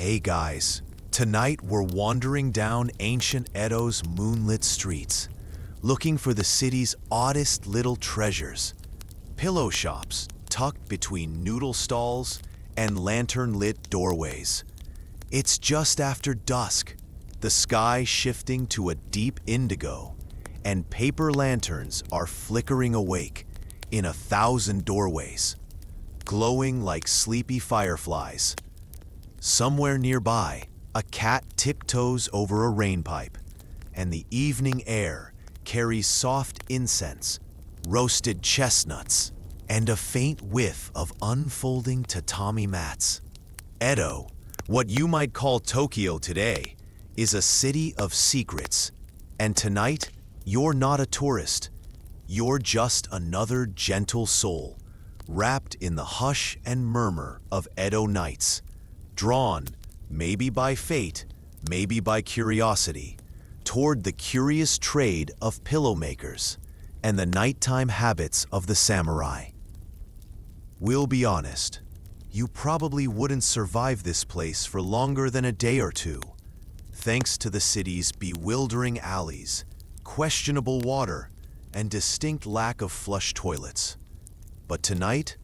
Hey guys, tonight we're wandering down ancient Edo's moonlit streets, looking for the city's oddest little treasures. Pillow shops tucked between noodle stalls and lantern-lit doorways. It's just after dusk, the sky shifting to a deep indigo, and paper lanterns are flickering awake in 1,000 doorways, glowing like sleepy fireflies. Somewhere nearby, a cat tiptoes over a rainpipe, and the evening air carries soft incense, roasted chestnuts, and a faint whiff of unfolding tatami mats. Edo, what you might call Tokyo today, is a city of secrets, and tonight, you're not a tourist. You're just another gentle soul, wrapped in the hush and murmur of Edo nights, drawn, maybe by fate, maybe by curiosity, toward the curious trade of pillow makers and the nighttime habits of the samurai. We'll be honest, you probably wouldn't survive this place for longer than a day or two, thanks to the city's bewildering alleys, questionable water, and distinct lack of flush toilets. But tonight,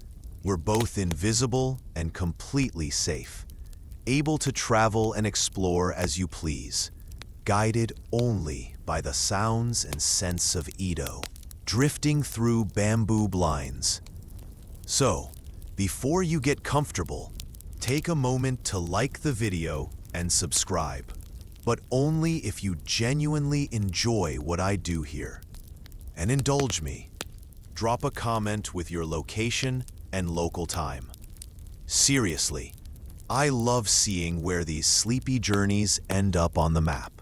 we're both invisible and completely safe, able to travel and explore as you please, guided only by the sounds and scents of Edo, drifting through bamboo blinds. So, before you get comfortable, take a moment to like the video and subscribe, but only if you genuinely enjoy what I do here. And indulge me. Drop a comment with your location and local time. Seriously, I love seeing where these sleepy journeys end up on the map.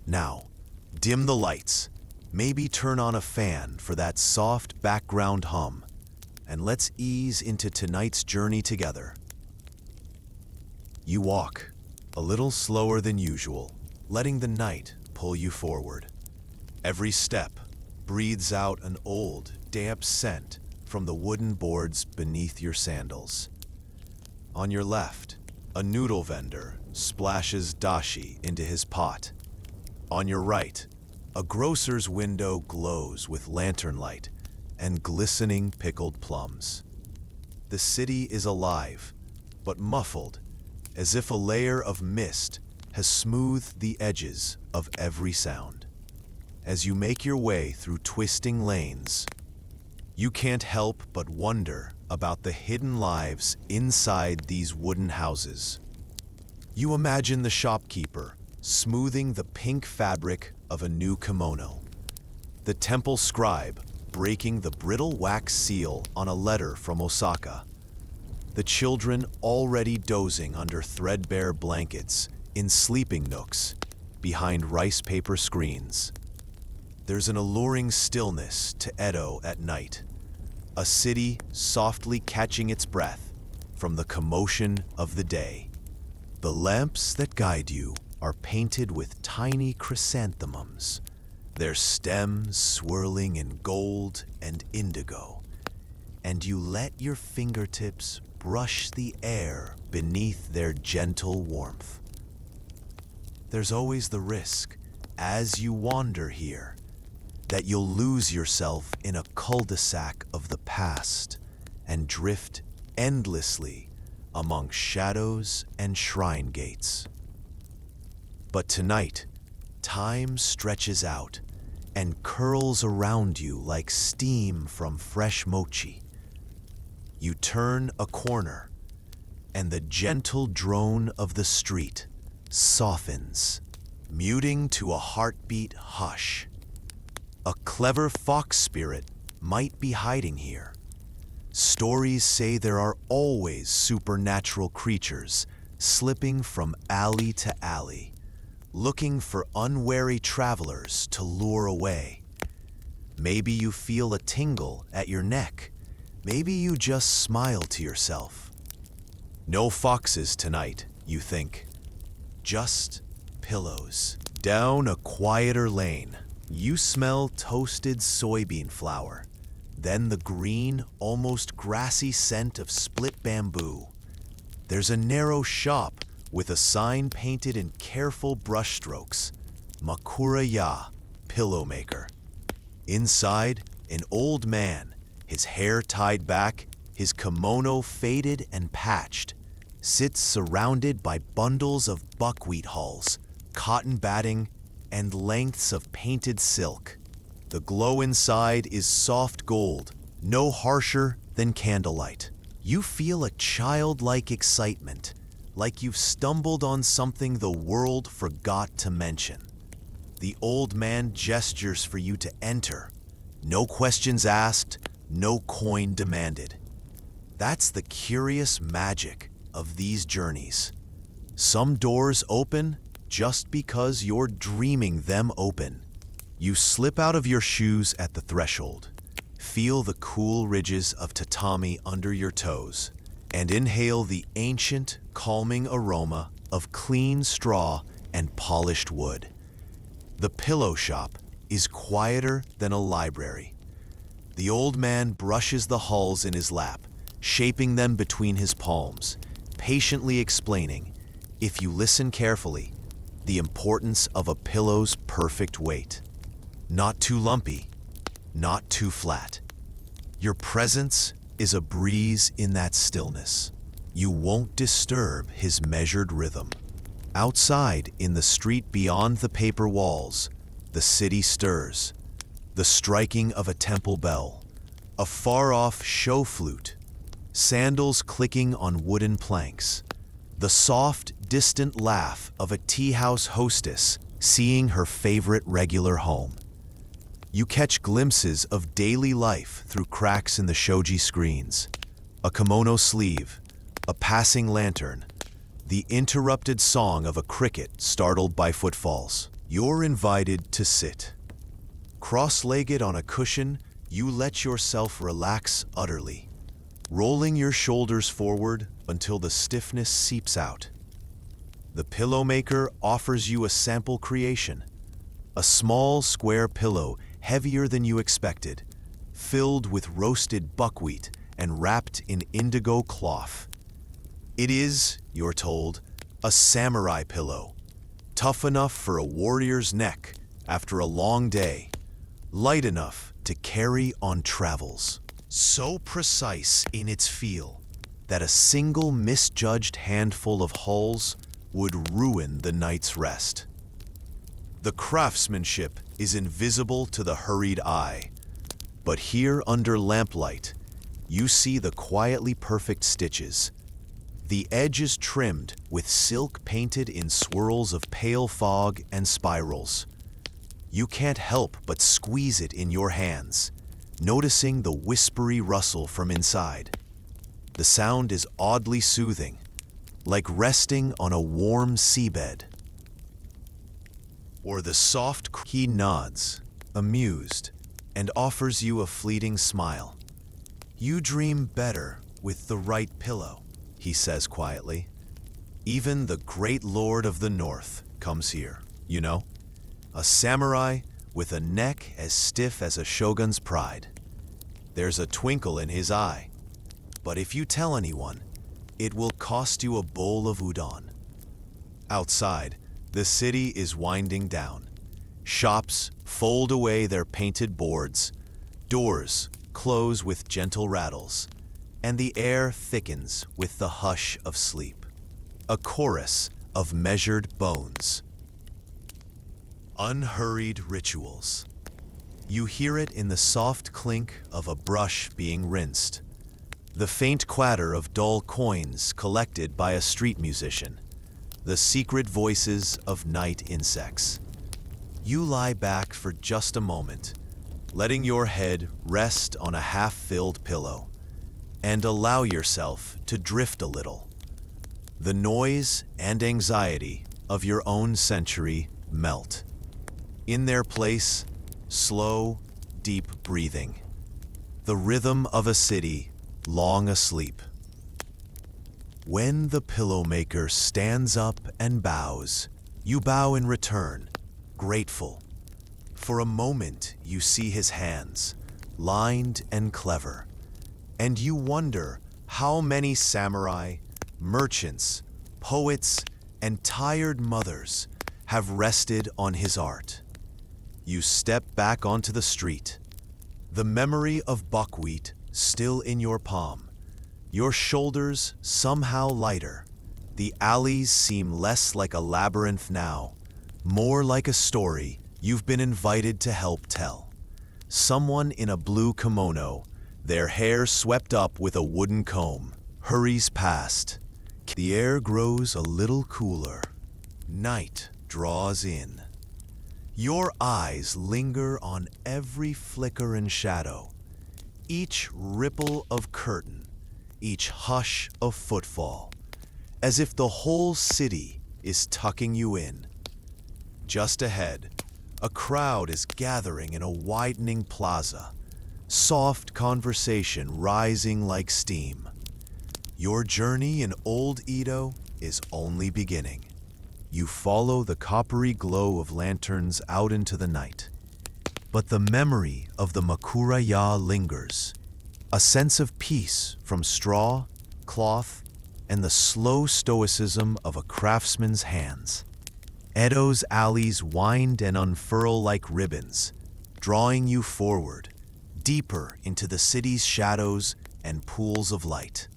Now, dim the lights, maybe turn on a fan for that soft background hum, and let's ease into tonight's journey together. You walk, a little slower than usual, letting the night pull you forward. Every step breathes out an old, damp scent from the wooden boards beneath your sandals. On your left, a noodle vendor splashes dashi into his pot. On your right, a grocer's window glows with lantern light and glistening pickled plums. The city is alive, but muffled, as if a layer of mist has smoothed the edges of every sound. As you make your way through twisting lanes, you can't help but wonder about the hidden lives inside these wooden houses. You imagine the shopkeeper smoothing the pink fabric of a new kimono, the temple scribe breaking the brittle wax seal on a letter from Osaka, the children already dozing under threadbare blankets in sleeping nooks behind rice paper screens. There's an alluring stillness to Edo at night, a city softly catching its breath from the commotion of the day. The lamps that guide you are painted with tiny chrysanthemums, their stems swirling in gold and indigo, and you let your fingertips brush the air beneath their gentle warmth. There's always the risk, as you wander here, that you'll lose yourself in a cul-de-sac of the past and drift endlessly among shadows and shrine gates. But tonight, time stretches out and curls around you like steam from fresh mochi. You turn a corner, and the gentle drone of the street softens, muting to a heartbeat hush. A clever fox spirit might be hiding here. Stories say there are always supernatural creatures slipping from alley to alley, looking for unwary travelers to lure away. Maybe you feel a tingle at your neck. Maybe you just smile to yourself. No foxes tonight, you think. Just pillows. Down a quieter lane, you smell toasted soybean flour, then the green, almost grassy scent of split bamboo. There's a narrow shop with a sign painted in careful brushstrokes, Makura Ya, pillow maker. Inside, an old man, his hair tied back, his kimono faded and patched, sits surrounded by bundles of buckwheat hulls, cotton batting, and lengths of painted silk. The glow inside is soft gold, no harsher than candlelight. You feel a childlike excitement, like you've stumbled on something the world forgot to mention. The old man gestures for you to enter. No questions asked, no coin demanded. That's the curious magic of these journeys. Some doors open just because you're dreaming them open. You slip out of your shoes at the threshold, feel the cool ridges of tatami under your toes, and inhale the ancient, calming aroma of clean straw and polished wood. The pillow shop is quieter than a library. The old man brushes the hulls in his lap, shaping them between his palms, patiently explaining, if you listen carefully, the importance of a pillow's perfect weight. Not too lumpy, not too flat. Your presence is a breeze in that stillness. You won't disturb his measured rhythm. Outside, in the street beyond the paper walls, the city stirs. The striking of a temple bell, a far-off show flute, sandals clicking on wooden planks, the soft, distant laugh of a tea-house hostess seeing her favorite regular home. You catch glimpses of daily life through cracks in the shoji screens, a kimono sleeve, a passing lantern, the interrupted song of a cricket startled by footfalls. You're invited to sit. Cross-legged on a cushion, you let yourself relax utterly, rolling your shoulders forward until the stiffness seeps out. The pillow maker offers you a sample creation, a small square pillow heavier than you expected, filled with roasted buckwheat and wrapped in indigo cloth. It is, you're told, a samurai pillow, tough enough for a warrior's neck after a long day, light enough to carry on travels. So precise in its feel that a single misjudged handful of hulls would ruin the night's rest. The craftsmanship is invisible to the hurried eye, but here under lamplight, you see the quietly perfect stitches. The edge is trimmed with silk painted in swirls of pale fog and spirals. You can't help but squeeze it in your hands, noticing the whispery rustle from inside. The sound is oddly soothing, like resting on a warm seabed. Or the soft he nods, amused, and offers you a fleeting smile. You dream better with the right pillow, he says quietly. Even the great lord of the north comes here, you know? A samurai with a neck as stiff as a shogun's pride. There's a twinkle in his eye, but if you tell anyone, it will cost you a bowl of udon. Outside, the city is winding down. Shops fold away their painted boards, doors close with gentle rattles, and the air thickens with the hush of sleep. A chorus of measured bones. Unhurried rituals. You hear it in the soft clink of a brush being rinsed, the faint clatter of dull coins collected by a street musician, the secret voices of night insects. You lie back for just a moment, letting your head rest on a half-filled pillow, and allow yourself to drift a little. The noise and anxiety of your own century melt. In their place, slow, deep breathing. The rhythm of a city long asleep. When the pillow maker stands up and bows, you bow in return, grateful. For a moment you see his hands, lined and clever, and you wonder how many samurai, merchants, poets, and tired mothers have rested on his art. You step back onto the street, the memory of buckwheat still in your palm, your shoulders somehow lighter. The alleys seem less like a labyrinth now, more like a story you've been invited to help tell. Someone in a blue kimono, their hair swept up with a wooden comb, hurries past. The air grows a little cooler. Night draws in. Your eyes linger on every flicker and shadow, each ripple of curtain, each hush of footfall, as if the whole city is tucking you in. Just ahead, a crowd is gathering in a widening plaza, soft conversation rising like steam. Your journey in Old Edo is only beginning. You follow the coppery glow of lanterns out into the night. But the memory of the Makuraya lingers, a sense of peace from straw, cloth, and the slow stoicism of a craftsman's hands. Edo's alleys wind and unfurl like ribbons, drawing you forward, deeper into the city's shadows and pools of light.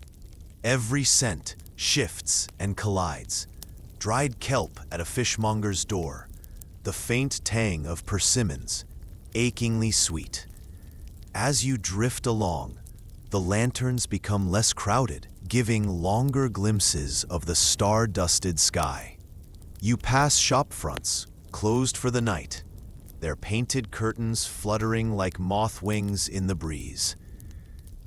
Every scent shifts and collides. Dried kelp at a fishmonger's door, the faint tang of persimmons, achingly sweet. As you drift along, the lanterns become less crowded, giving longer glimpses of the star-dusted sky. You pass shop fronts, closed for the night, their painted curtains fluttering like moth wings in the breeze.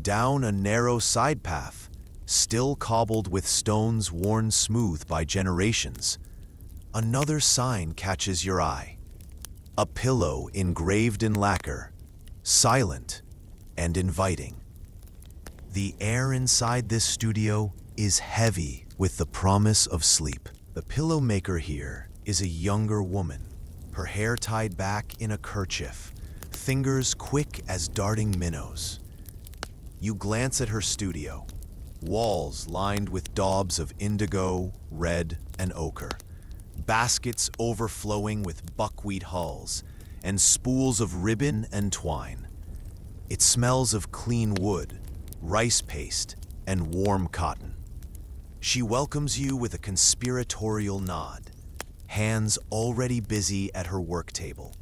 Down a narrow side path, still cobbled with stones worn smooth by generations, another sign catches your eye. A pillow engraved in lacquer, silent and inviting. The air inside this studio is heavy with the promise of sleep. The pillow maker here is a younger woman, her hair tied back in a kerchief, fingers quick as darting minnows. You glance at her studio, walls lined with daubs of indigo, red, and ochre, baskets overflowing with buckwheat hulls, and spools of ribbon and twine. It smells of clean wood, rice paste, and warm cotton. She welcomes you with a conspiratorial nod, hands already busy at her work table.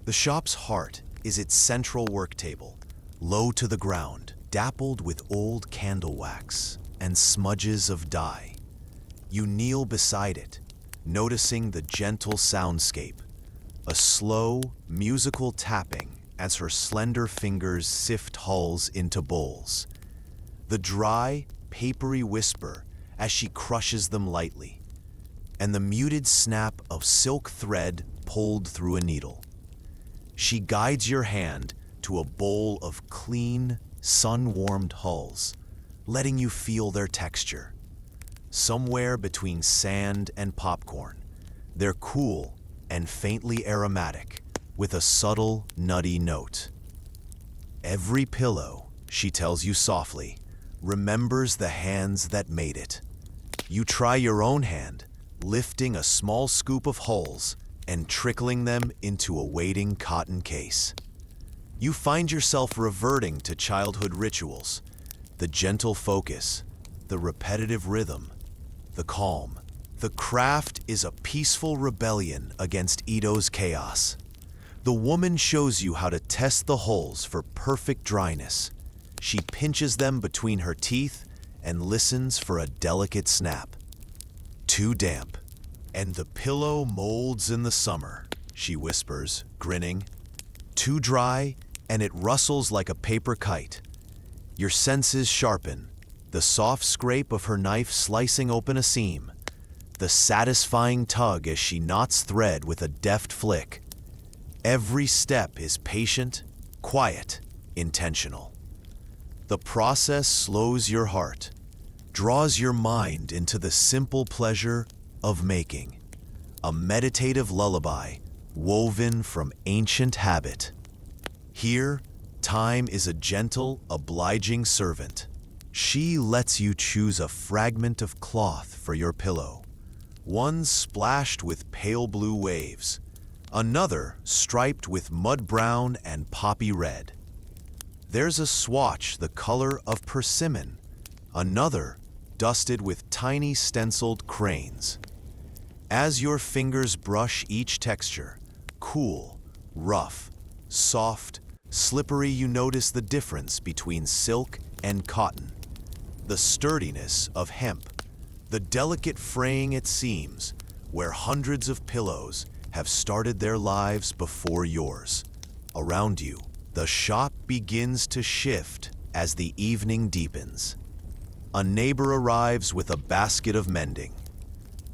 The shop's heart is its central work table, low to the ground, dappled with old candle wax and smudges of dye. You kneel beside it, noticing the gentle soundscape, a slow, musical tapping as her slender fingers sift hulls into bowls. The dry, papery whisper as she crushes them lightly, and the muted snap of silk thread pulled through a needle. She guides your hand to a bowl of clean, sun-warmed hulls, letting you feel their texture. Somewhere between sand and popcorn, they're cool and faintly aromatic, with a subtle, nutty note. Every pillow, she tells you softly, remembers the hands that made it. You try your own hand, lifting a small scoop of hulls and trickling them into a waiting cotton case. You find yourself reverting to childhood rituals, the gentle focus, the repetitive rhythm, the calm. The craft is a peaceful rebellion against Edo's chaos. The woman shows you how to test the hulls for perfect dryness. She pinches them between her teeth and listens for a delicate snap. Too damp, and the pillow molds in the summer, she whispers, grinning. Too dry, and it rustles like a paper kite. Your senses sharpen, the soft scrape of her knife slicing open a seam, the satisfying tug as she knots thread with a deft flick. Every step is patient, quiet, intentional. The process slows your heart, draws your mind into the simple pleasure of making, a meditative lullaby woven from ancient habit. Here, time is a gentle, obliging servant. She lets you choose a fragment of cloth for your pillow, one splashed with pale blue waves, another striped with mud brown and poppy red. There's a swatch the color of persimmon, another dusted with tiny stenciled cranes. As your fingers brush each texture, cool, rough, soft, slippery, you notice the difference between silk and cotton, the sturdiness of hemp, the delicate fraying at seams, where hundreds of pillows have started their lives before yours. Around you, the shop begins to shift as the evening deepens. A neighbor arrives with a basket of mending.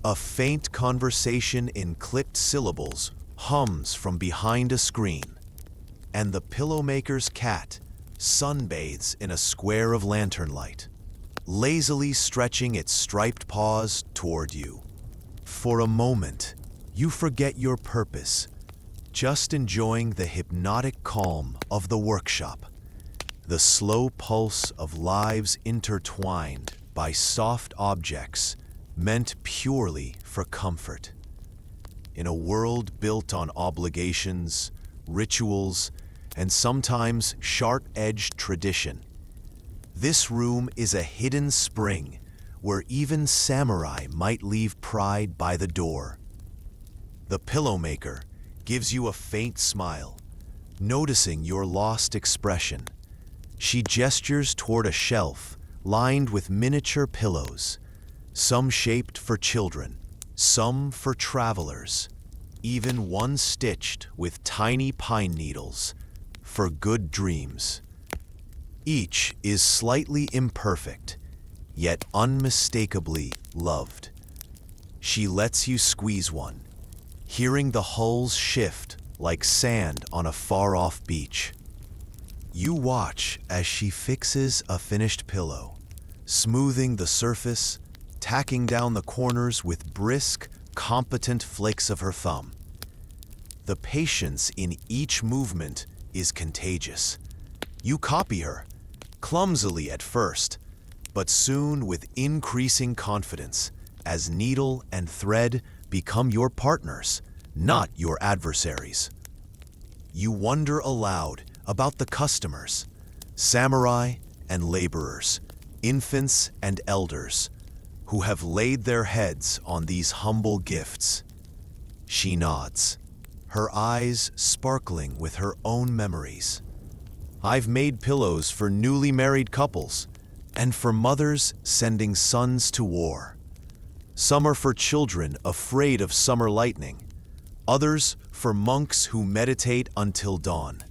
A faint conversation in clipped syllables hums from behind a screen, and the pillow maker's cat sunbathes in a square of lantern light, lazily stretching its striped paws toward you. For a moment, you forget your purpose, just enjoying the hypnotic calm of the workshop, the slow pulse of lives intertwined by soft objects meant purely for comfort. In a world built on obligations, rituals, and sometimes sharp-edged tradition, this room is a hidden spring where even samurai might leave pride by the door. The pillow maker gives you a faint smile, noticing your lost expression. She gestures toward a shelf lined with miniature pillows, some shaped for children, some for travelers, even one stitched with tiny pine needles for good dreams. Each is slightly imperfect, yet unmistakably loved. She lets you squeeze one, hearing the hulls shift like sand on a far-off beach. You watch as she fixes a finished pillow, smoothing the surface, tacking down the corners with brisk, competent flicks of her thumb. The patience in each movement is contagious. You copy her, clumsily at first, but soon with increasing confidence, as needle and thread become your partners, not your adversaries. You wonder aloud about the customers, samurai and laborers, infants and elders, who have laid their heads on these humble gifts. She nods, her eyes sparkling with her own memories. I've made pillows for newly married couples and for mothers sending sons to war. Some are for children afraid of summer lightning, others for monks who meditate until dawn.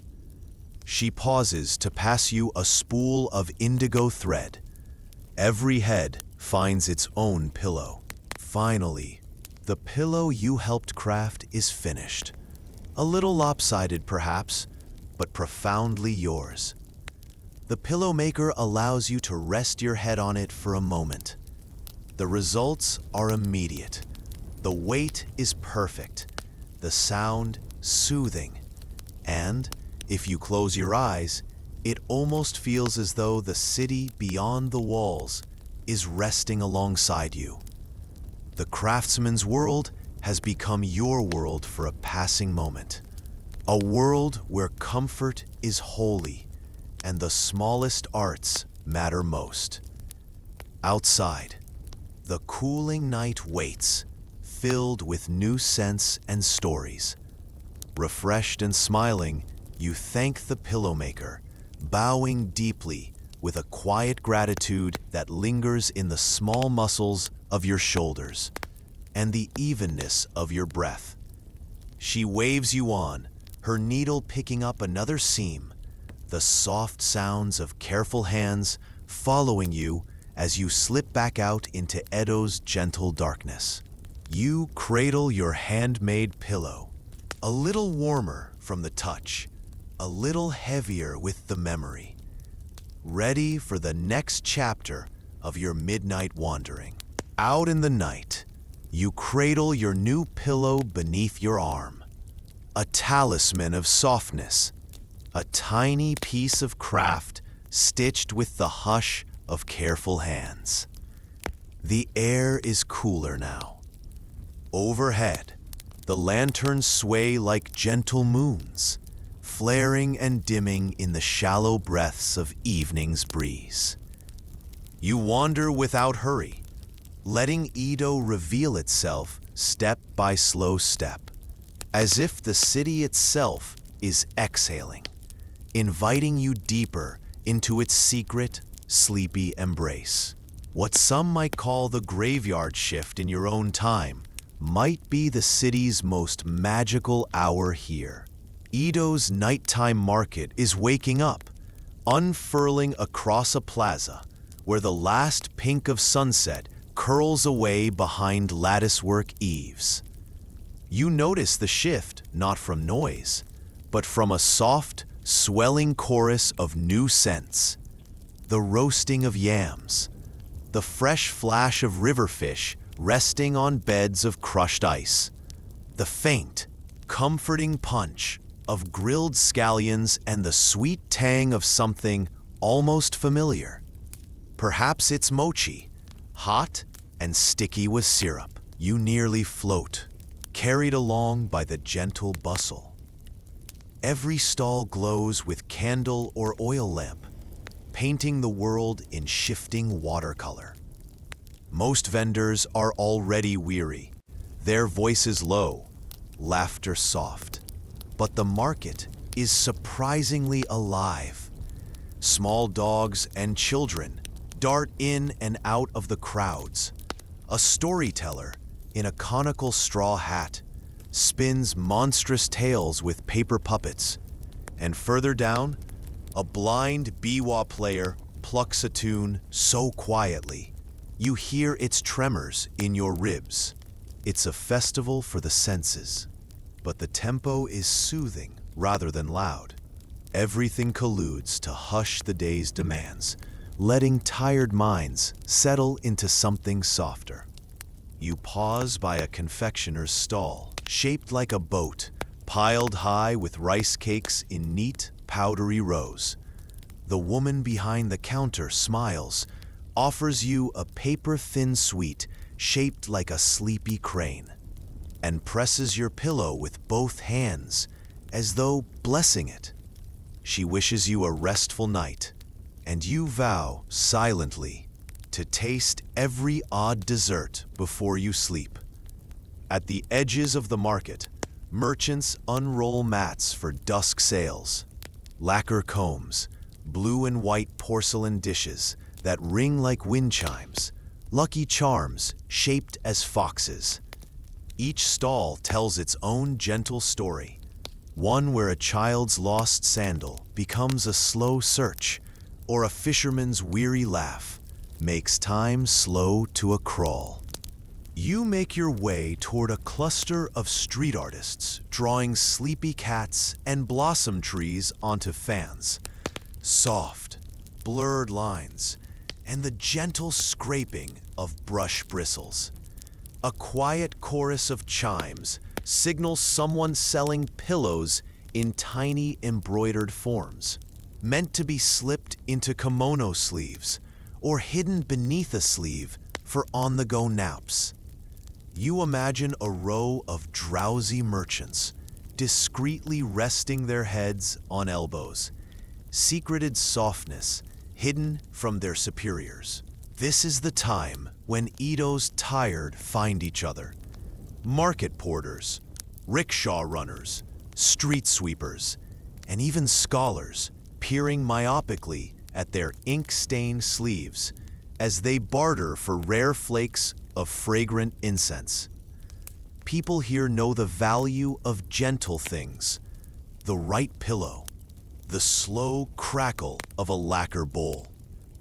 She pauses to pass you a spool of indigo thread. Every head finds its own pillow. Finally, the pillow you helped craft is finished. A little lopsided, perhaps, but profoundly yours. The pillow maker allows you to rest your head on it for a moment. The results are immediate. The weight is perfect, the sound soothing, and if you close your eyes, it almost feels as though the city beyond the walls is resting alongside you. The craftsman's world has become your world for a passing moment. A world where comfort is holy and the smallest arts matter most. Outside, the cooling night waits, filled with new scents and stories. Refreshed and smiling, you thank the pillow maker, bowing deeply with a quiet gratitude that lingers in the small muscles of your shoulders and the evenness of your breath. She waves you on, her needle picking up another seam, the soft sounds of careful hands following you as you slip back out into Edo's gentle darkness. You cradle your handmade pillow, a little warmer from the touch, a little heavier with the memory, ready for the next chapter of your midnight wandering. Out in the night, you cradle your new pillow beneath your arm, a talisman of softness, a tiny piece of craft stitched with the hush of careful hands. The air is cooler now, Overhead, the lanterns sway like gentle moons, flaring and dimming in the shallow breaths of evening's breeze. You wander without hurry, letting Edo reveal itself step by slow step, as if the city itself is exhaling, inviting you deeper into its secret, sleepy embrace. What some might call the graveyard shift in your own time might be the city's most magical hour here. Edo's nighttime market is waking up, unfurling across a plaza where the last pink of sunset curls away behind latticework eaves. You notice the shift not from noise, but from a soft, swelling chorus of new scents. The roasting of yams, the fresh flash of river fish resting on beds of crushed ice, the faint, comforting punch of grilled scallions, and the sweet tang of something almost familiar. Perhaps it's mochi, hot and sticky with syrup. You nearly float, carried along by the gentle bustle. Every stall glows with candle or oil lamp, painting the world in shifting watercolor. Most vendors are already weary, their voices low, laughter soft. But the market is surprisingly alive. Small dogs and children dart in and out of the crowds. A storyteller in a conical straw hat spins monstrous tales with paper puppets. And further down, a blind biwa player plucks a tune so quietly, you hear its tremors in your ribs. It's a festival for the senses, but the tempo is soothing rather than loud. Everything colludes to hush the day's demands, letting tired minds settle into something softer. You pause by a confectioner's stall, shaped like a boat, piled high with rice cakes in neat, powdery rows. The woman behind the counter smiles, offers you a paper-thin sweet shaped like a sleepy crane, and presses your pillow with both hands as though blessing it. She wishes you a restful night, and you vow silently to taste every odd dessert before you sleep. At the edges of the market, merchants unroll mats for dusk sales, lacquer combs, blue and white porcelain dishes that ring like wind chimes, lucky charms shaped as foxes. Each stall tells its own gentle story, one where a child's lost sandal becomes a slow search, or a fisherman's weary laugh makes time slow to a crawl. You make your way toward a cluster of street artists drawing sleepy cats and blossom trees onto fans. Soft, blurred lines, and the gentle scraping of brush bristles. A quiet chorus of chimes signals someone selling pillows in tiny embroidered forms, meant to be slipped into kimono sleeves or hidden beneath a sleeve for on-the-go naps. You imagine a row of drowsy merchants discreetly resting their heads on elbows, secreted softness hidden from their superiors. This is the time when Edo's tired find each other. Market porters, rickshaw runners, street sweepers, and even scholars peering myopically at their ink-stained sleeves as they barter for rare flakes of fragrant incense. People here know the value of gentle things, the right pillow, the slow crackle of a lacquer bowl,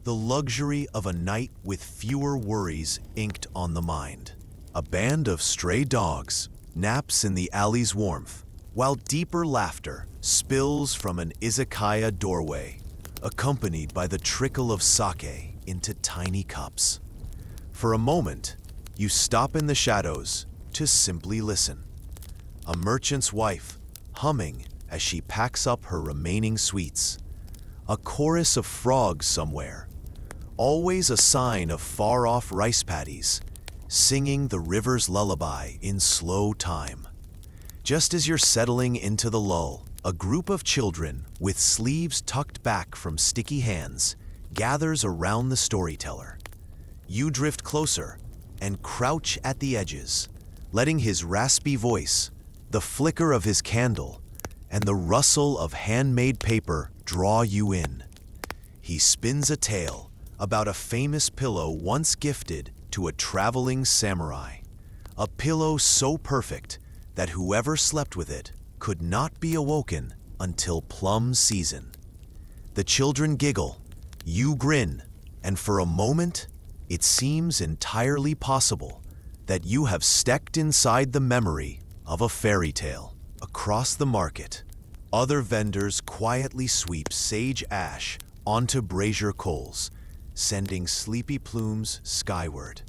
the luxury of a night with fewer worries inked on the mind. A band of stray dogs naps in the alley's warmth, while deeper laughter spills from an izakaya doorway, accompanied by the trickle of sake into tiny cups. For a moment, you stop in the shadows to simply listen. A merchant's wife humming as she packs up her remaining sweets. A chorus of frogs somewhere, always a sign of far-off rice paddies, singing the river's lullaby in slow time. Just as you're settling into the lull, a group of children, with sleeves tucked back from sticky hands, gathers around the storyteller. You drift closer and crouch at the edges, letting his raspy voice, the flicker of his candle, and the rustle of handmade paper draw you in. He spins a tale about a famous pillow once gifted to a traveling samurai. A pillow so perfect that whoever slept with it could not be awoken until plum season. The children giggle, you grin, and for a moment, it seems entirely possible that you have stepped inside the memory of a fairy tale. Across the market, other vendors quietly sweep sage ash onto brazier coals, sending sleepy plumes skyward.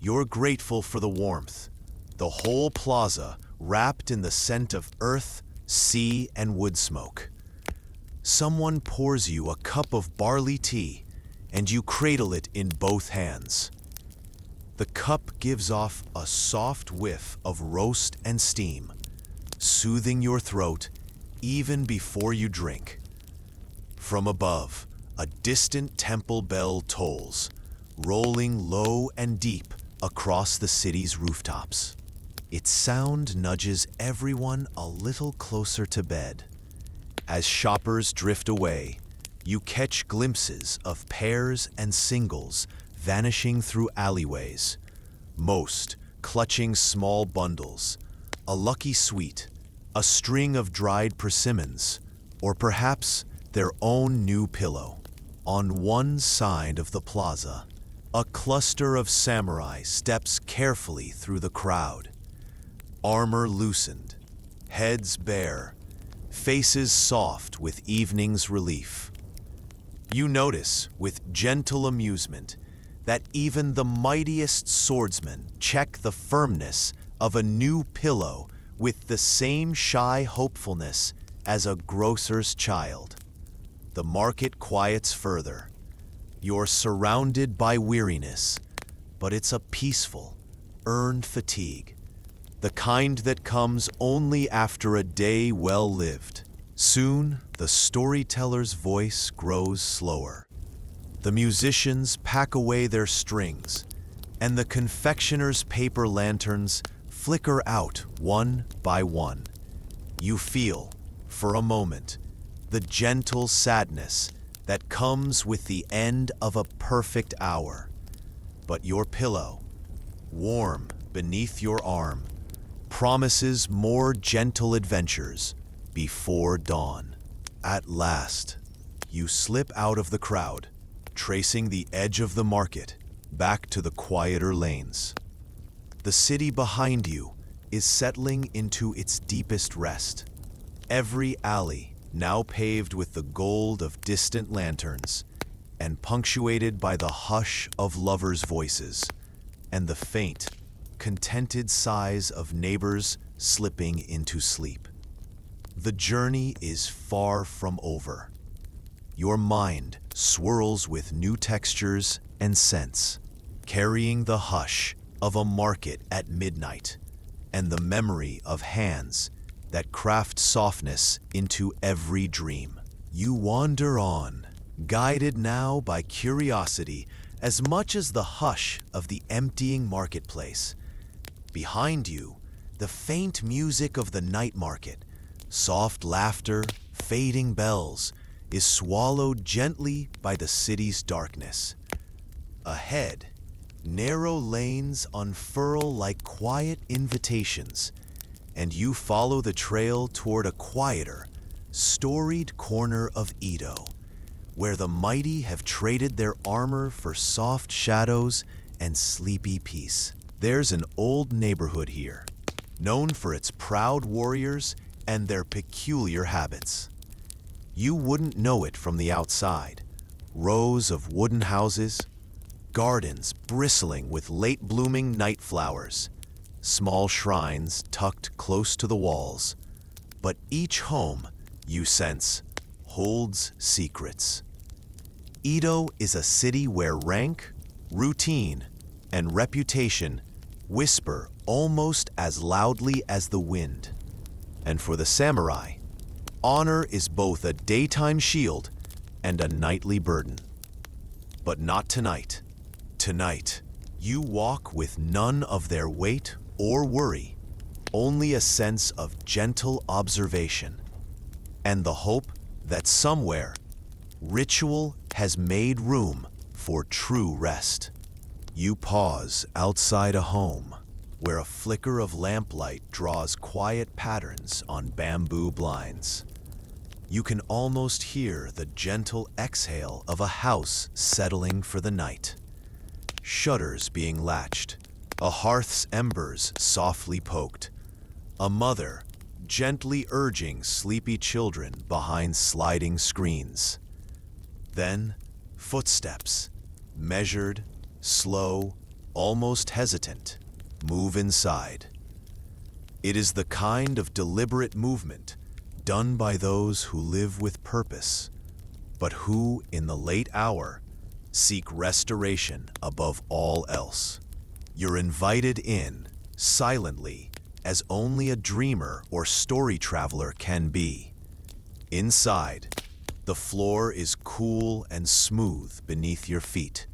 You're grateful for the warmth, the whole plaza wrapped in the scent of earth, sea, and wood smoke. Someone pours you a cup of barley tea, and you cradle it in both hands. The cup gives off a soft whiff of roast and steam, soothing your throat even before you drink. From above, a distant temple bell tolls, rolling low and deep across the city's rooftops. Its sound nudges everyone a little closer to bed. As shoppers drift away, you catch glimpses of pairs and singles vanishing through alleyways, most clutching small bundles, a lucky sweet, a string of dried persimmons, or perhaps their own new pillow. On one side of the plaza, a cluster of samurai steps carefully through the crowd, armor loosened, heads bare, faces soft with evening's relief. You notice, with gentle amusement, that even the mightiest swordsmen check the firmness of a new pillow with the same shy hopefulness as a grocer's child. The market quiets further. You're surrounded by weariness, but it's a peaceful, earned fatigue, the kind that comes only after a day well lived. Soon, the storyteller's voice grows slower. The musicians pack away their strings, and the confectioner's paper lanterns flicker out one by one. You feel, for a moment, the gentle sadness that comes with the end of a perfect hour. But your pillow, warm beneath your arm, promises more gentle adventures before dawn. At last, you slip out of the crowd, tracing the edge of the market back to the quieter lanes. The city behind you is settling into its deepest rest. Every alley now paved with the gold of distant lanterns and punctuated by the hush of lovers' voices and the faint, contented sighs of neighbors slipping into sleep. The journey is far from over. Your mind swirls with new textures and scents, carrying the hush of a market at midnight and the memory of hands that craft softness into every dream. You wander on, guided now by curiosity as much as the hush of the emptying marketplace. Behind you, the faint music of the night market, soft laughter, fading bells, is swallowed gently by the city's darkness. Ahead, narrow lanes unfurl like quiet invitations, and you follow the trail toward a quieter, storied corner of Edo, where the mighty have traded their armor for soft shadows and sleepy peace. There's an old neighborhood here, known for its proud warriors and their peculiar habits. You wouldn't know it from the outside. Rows of wooden houses, gardens bristling with late-blooming night flowers, small shrines tucked close to the walls. But each home, you sense, holds secrets. Edo is a city where rank, routine, and reputation whisper almost as loudly as the wind. And for the samurai, honor is both a daytime shield and a nightly burden. But not tonight. Tonight, you walk with none of their weight or worry, only a sense of gentle observation, and the hope that somewhere, ritual has made room for true rest. You pause outside a home where a flicker of lamplight draws quiet patterns on bamboo blinds. You can almost hear the gentle exhale of a house settling for the night. Shutters being latched, a hearth's embers softly poked, a mother gently urging sleepy children behind sliding screens. Then, footsteps, measured, slow, almost hesitant, move inside. It is the kind of deliberate movement done by those who live with purpose, but who, in the late hour, seek restoration above all else. You're invited in, silently, as only a dreamer or story traveler can be. Inside, the floor is cool and smooth beneath your feet,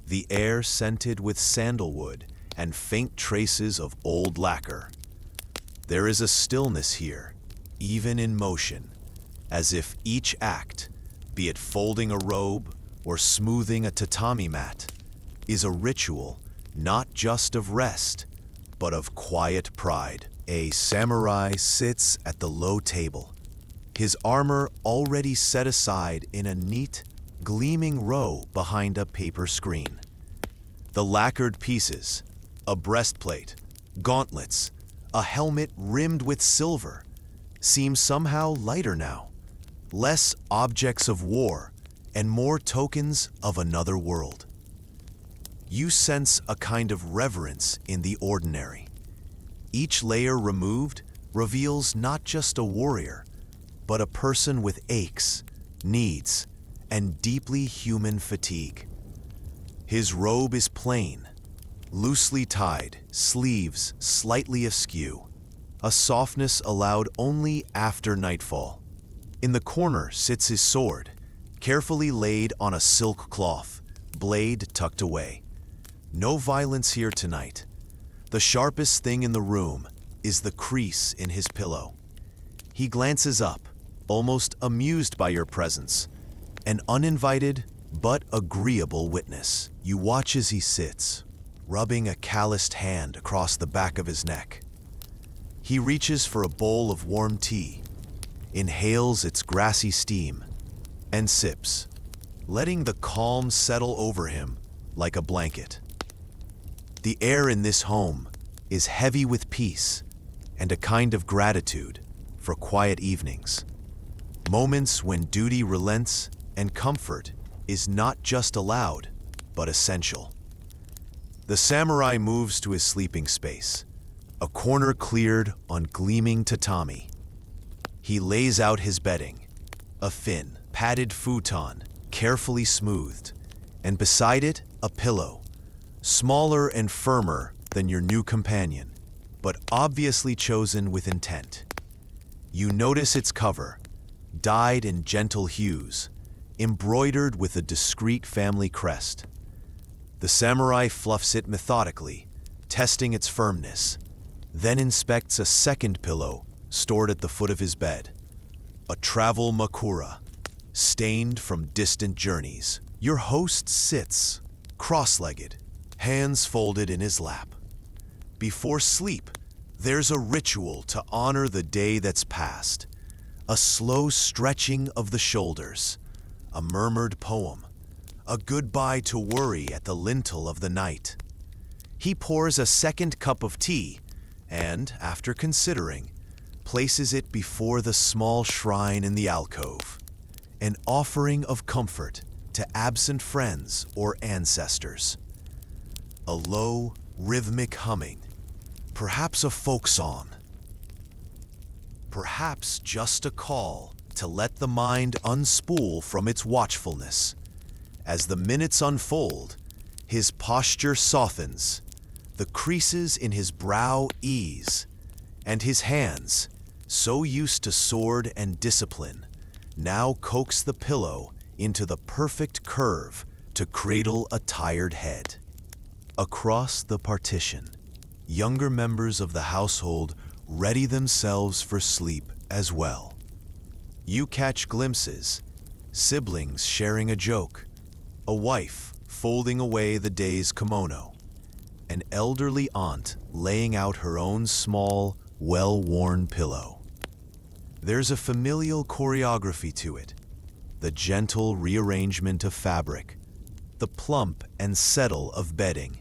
the air scented with sandalwood and faint traces of old lacquer. There is a stillness here, even in motion, as if each act, be it folding a robe or smoothing a tatami mat, is a ritual not just of rest, but of quiet pride. A samurai sits at the low table, his armor already set aside in a neat, gleaming row behind a paper screen. The lacquered pieces, a breastplate, gauntlets, a helmet rimmed with silver, seem somehow lighter now, less objects of war and more tokens of another world. You sense a kind of reverence in the ordinary. Each layer removed reveals not just a warrior, but a person with aches, needs, and deeply human fatigue. His robe is plain, loosely tied, sleeves slightly askew, a softness allowed only after nightfall. In the corner sits his sword, carefully laid on a silk cloth, blade tucked away. No violence here tonight. The sharpest thing in the room is the crease in his pillow. He glances up, almost amused by your presence, an uninvited but agreeable witness. You watch as he sits, rubbing a calloused hand across the back of his neck. He reaches for a bowl of warm tea, inhales its grassy steam, and sips, letting the calm settle over him like a blanket. The air in this home is heavy with peace and a kind of gratitude for quiet evenings, moments when duty relents and comfort is not just allowed, but essential. The samurai moves to his sleeping space, a corner cleared on gleaming tatami. He lays out his bedding, a thin, padded futon, carefully smoothed, and beside it, a pillow, smaller and firmer than your new companion, but obviously chosen with intent. You notice its cover, dyed in gentle hues, embroidered with a discreet family crest. The samurai fluffs it methodically, testing its firmness, then inspects a second pillow stored at the foot of his bed, a travel makura, stained from distant journeys. Your host sits, cross-legged, hands folded in his lap. Before sleep, there's a ritual to honor the day that's past, a slow stretching of the shoulders, a murmured poem, a goodbye to worry at the lintel of the night. He pours a second cup of tea and, after considering, places it before the small shrine in the alcove, an offering of comfort to absent friends or ancestors. A low, rhythmic humming, perhaps a folk song, perhaps just a call to let the mind unspool from its watchfulness. As the minutes unfold, His posture softens, the creases in his brow ease, and his hands, so used to sword and discipline, now coax the pillow into the perfect curve to cradle a tired head. Across the partition, younger members of the household ready themselves for sleep as well. You catch glimpses, siblings sharing a joke, a wife folding away the day's kimono, an elderly aunt laying out her own small, well-worn pillow. There's a familial choreography to it, the gentle rearrangement of fabric, the plump and settle of bedding,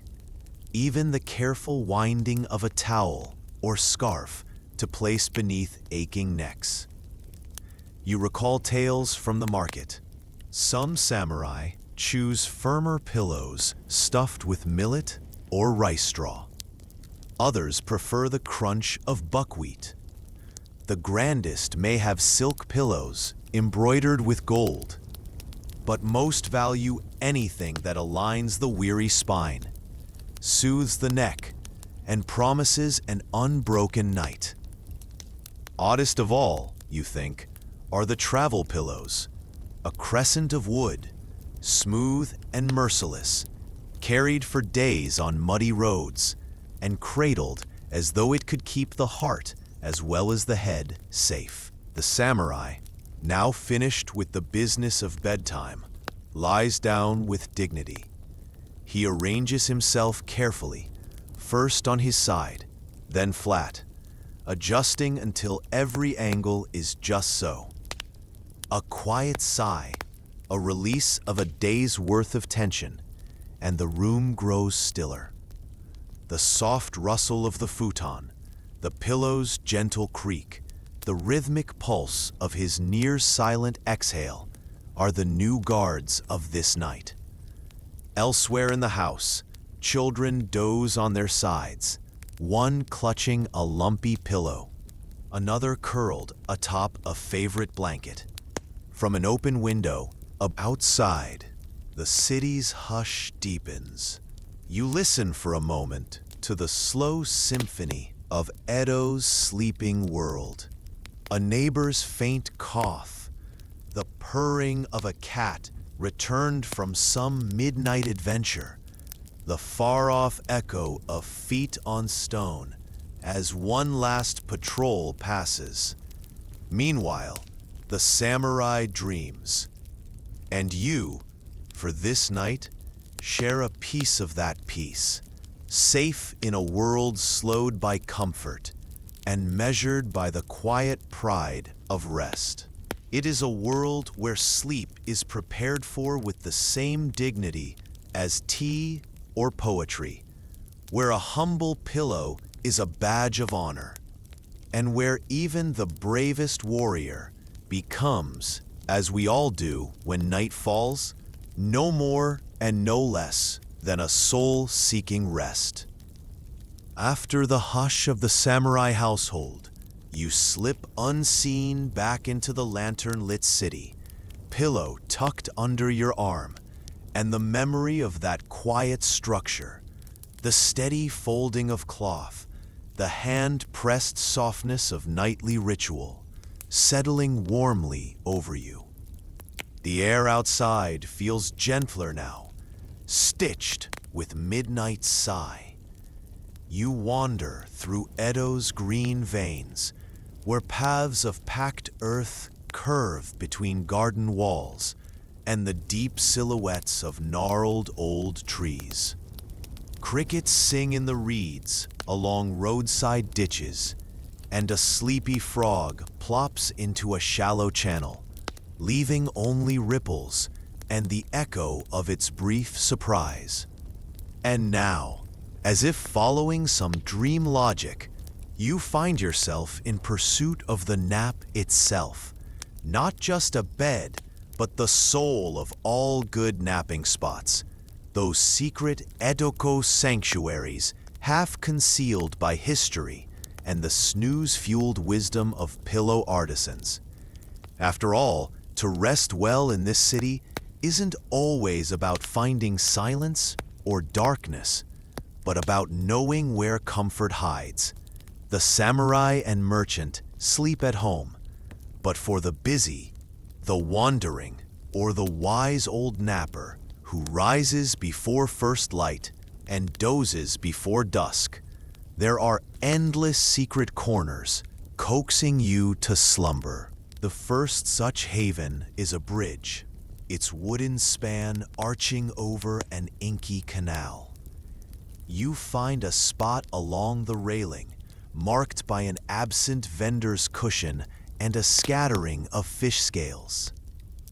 even the careful winding of a towel or scarf to place beneath aching necks. You recall tales from the market. Some samurai choose firmer pillows stuffed with millet or rice straw. Others prefer the crunch of buckwheat. The grandest may have silk pillows embroidered with gold, but most value anything that aligns the weary spine, soothes the neck, and promises an unbroken night. Oddest of all, you think, are the travel pillows, a crescent of wood, smooth and merciless, carried for days on muddy roads, and cradled as though it could keep the heart as well as the head safe. The samurai, now finished with the business of bedtime, lies down with dignity. He arranges himself carefully, first on his side, then flat, adjusting until every angle is just so. A quiet sigh, a release of a day's worth of tension, and the room grows stiller. The soft rustle of the futon, the pillow's gentle creak, the rhythmic pulse of his near-silent exhale are the new guards of this night. Elsewhere in the house, children doze on their sides, one clutching a lumpy pillow, another curled atop a favorite blanket. From an open window, outside, the city's hush deepens. You listen for a moment to the slow symphony of Edo's sleeping world. A neighbor's faint cough, the purring of a cat returned from some midnight adventure, the far-off echo of feet on stone as one last patrol passes. Meanwhile, the samurai dreams. And you, for this night, share a piece of that peace, safe in a world slowed by comfort and measured by the quiet pride of rest. It is a world where sleep is prepared for with the same dignity as tea or poetry, where a humble pillow is a badge of honor, and where even the bravest warrior becomes, as we all do when night falls, no more and no less than a soul seeking rest. After the hush of the samurai household, you slip unseen back into the lantern-lit city, pillow tucked under your arm, and the memory of that quiet structure, the steady folding of cloth, the hand-pressed softness of nightly ritual, settling warmly over you. The air outside feels gentler now, stitched with midnight's sigh. You wander through Edo's green veins, where paths of packed earth curve between garden walls and the deep silhouettes of gnarled old trees. Crickets sing in the reeds along roadside ditches, and a sleepy frog plops into a shallow channel, leaving only ripples and the echo of its brief surprise. And now, as if following some dream logic, you find yourself in pursuit of the nap itself, not just a bed, but the soul of all good napping spots, those secret Edoko sanctuaries half concealed by history and the snooze-fueled wisdom of pillow artisans. After all, to rest well in this city isn't always about finding silence or darkness, but about knowing where comfort hides. The samurai and merchant sleep at home, but for the busy, the wandering, or the wise old napper who rises before first light and dozes before dusk, there are endless secret corners coaxing you to slumber. The first such haven is a bridge, its wooden span arching over an inky canal. You find a spot along the railing, marked by an absent vendor's cushion and a scattering of fish scales.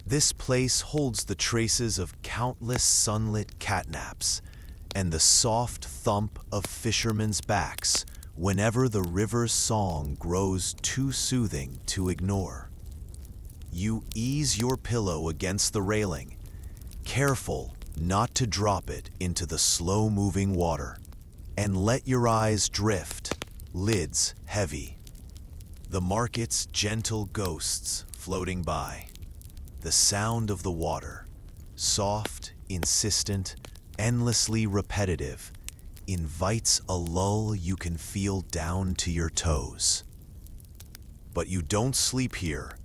This place holds the traces of countless sunlit catnaps and the soft thump of fishermen's backs whenever the river's song grows too soothing to ignore. You ease your pillow against the railing, careful not to drop it into the slow-moving water, and let your eyes drift, lids heavy. The market's gentle ghosts floating by. The sound of the water, soft, insistent, endlessly repetitive, invites a lull you can feel down to your toes. But you don't sleep here,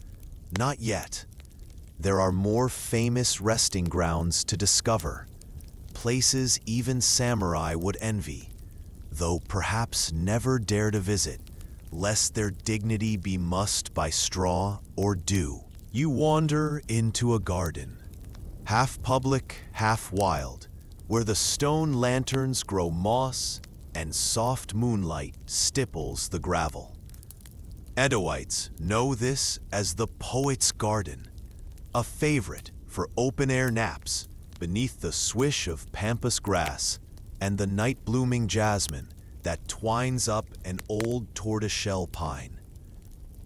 not yet. There are more famous resting grounds to discover, places even samurai would envy, though perhaps never dare to visit, lest their dignity be mussed by straw or dew. You wander into a garden, half public, half wild, where the stone lanterns grow moss and soft moonlight stipples the gravel. Edoites know this as the poet's garden, a favorite for open-air naps beneath the swish of pampas grass and the night-blooming jasmine that twines up an old tortoiseshell pine.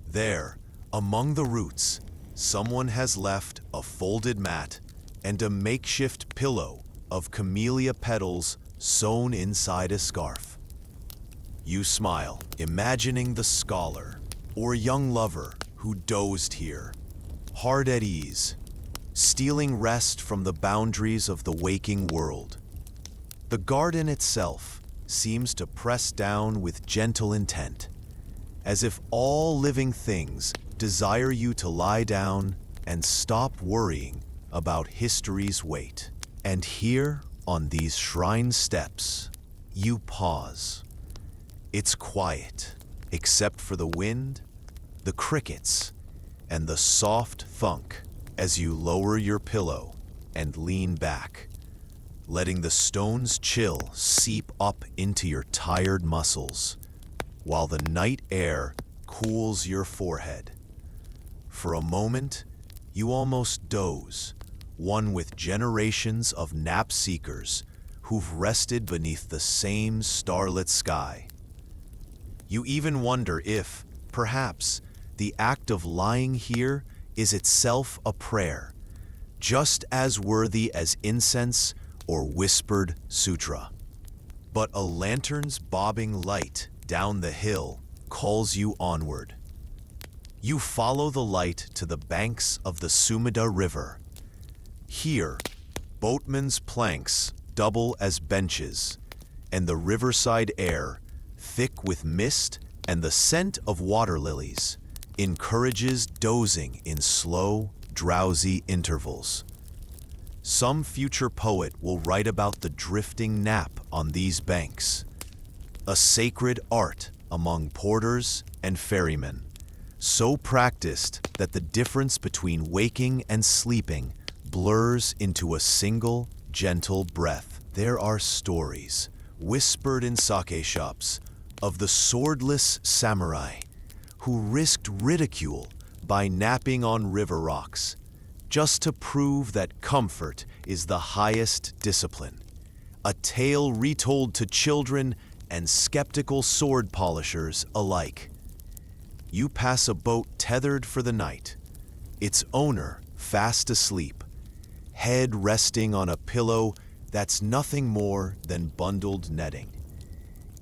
There, among the roots, someone has left a folded mat and a makeshift pillow of camellia petals sewn inside a scarf. You smile, imagining the scholar or young lover who dozed here, hard at ease, stealing rest from the boundaries of the waking world. The garden itself seems to press down with gentle intent, as if all living things desire you to lie down and stop worrying about history's weight. And here, on these shrine steps, you pause. It's quiet, except for the wind, the crickets, and the soft thunk as you lower your pillow and lean back, letting the stone's chill seep up into your tired muscles, while the night air cools your forehead. For a moment, you almost doze, one with generations of nap seekers who've rested beneath the same starlit sky. You even wonder if, perhaps, the act of lying here is itself a prayer, just as worthy as incense or whispered sutra. But a lantern's bobbing light down the hill calls you onward. You follow the light to the banks of the Sumida River. Here, boatmen's planks double as benches, and the riverside air, thick with mist and the scent of water lilies, encourages dozing in slow, drowsy intervals. Some future poet will write about the drifting nap on these banks, a sacred art among porters and ferrymen, so practiced that the difference between waking and sleeping blurs into a single, gentle breath. There are stories, whispered in sake shops, of the swordless samurai who risked ridicule by napping on river rocks, just to prove that comfort is the highest discipline. A tale retold to children and skeptical sword polishers alike. You pass a boat tethered for the night, its owner fast asleep, head resting on a pillow that's nothing more than bundled netting.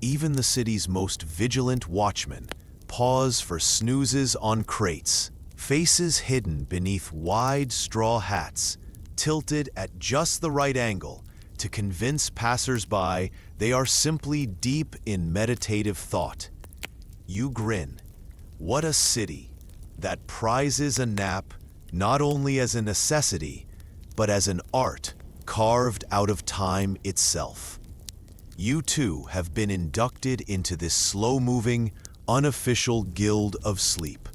Even the city's most vigilant watchmen pause for snoozes on crates, faces hidden beneath wide straw hats, tilted at just the right angle to convince passers-by they are simply deep in meditative thought. You grin. What a city that prizes a nap not only as a necessity, but as an art carved out of time itself. You too have been inducted into this slow-moving, unofficial guild of sleep.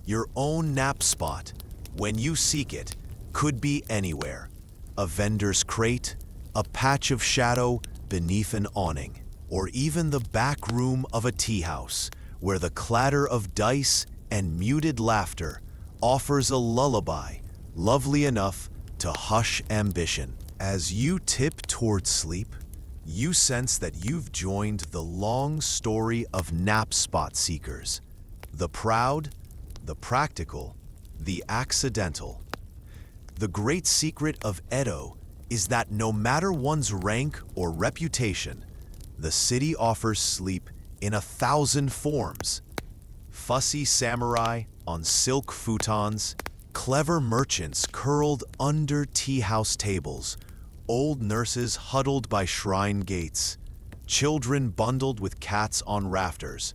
Your own nap spot, when you seek it, could be anywhere. A vendor's crate, a patch of shadow beneath an awning, or even the back room of a tea house, where the clatter of dice and muted laughter offers a lullaby lovely enough to hush ambition. As you tip towards sleep, you sense that you've joined the long story of nap spot seekers. The proud, the practical, the accidental. The great secret of Edo is that no matter one's rank or reputation, the city offers sleep in 1,000 forms. Fussy samurai on silk futons, clever merchants curled under tea house tables, old nurses huddled by shrine gates, children bundled with cats on rafters,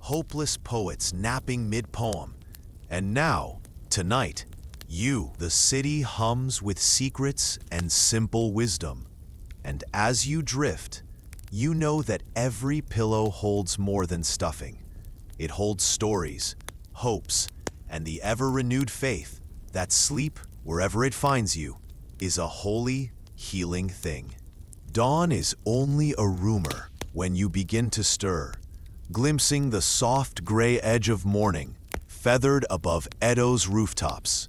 hopeless poets napping mid-poem, and now, tonight, the city hums with secrets and simple wisdom. And as you drift, you know that every pillow holds more than stuffing. It holds stories, hopes, and the ever-renewed faith that sleep, wherever it finds you, is a holy, healing thing. Dawn is only a rumor when you begin to stir, glimpsing the soft gray edge of morning, feathered above Edo's rooftops.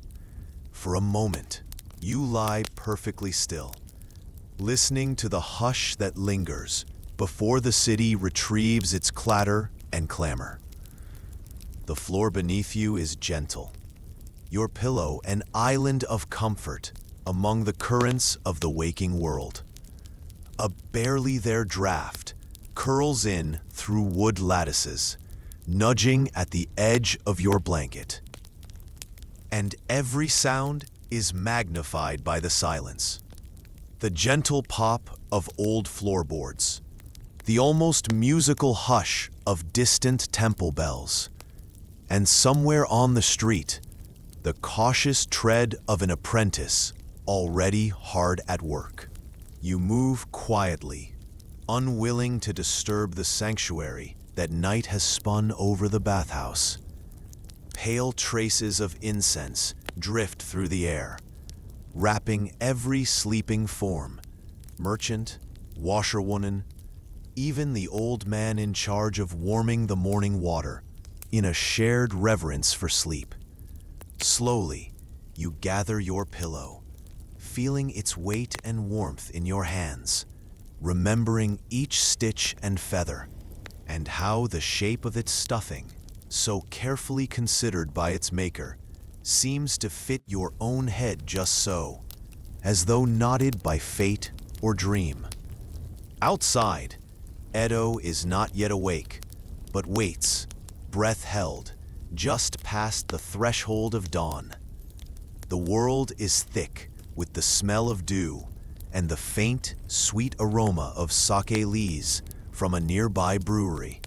For a moment, you lie perfectly still, listening to the hush that lingers before the city retrieves its clatter and clamor. The floor beneath you is gentle, your pillow an island of comfort among the currents of the waking world. A barely there draft curls in through wood lattices, nudging at the edge of your blanket. And every sound is magnified by the silence. The gentle pop of old floorboards, the almost musical hush of distant temple bells, and somewhere on the street, the cautious tread of an apprentice already hard at work. You move quietly, unwilling to disturb the sanctuary that night has spun over the bathhouse. Pale traces of incense drift through the air, wrapping every sleeping form, merchant, washerwoman, even the old man in charge of warming the morning water, in a shared reverence for sleep. Slowly, you gather your pillow, feeling its weight and warmth in your hands, remembering each stitch and feather, and how the shape of its stuffing, so carefully considered by its maker, seems to fit your own head just so, as though knotted by fate or dream. Outside, Edo is not yet awake, but waits, breath held, just past the threshold of dawn. The world is thick with the smell of dew and the faint, sweet aroma of sake lees from a nearby brewery.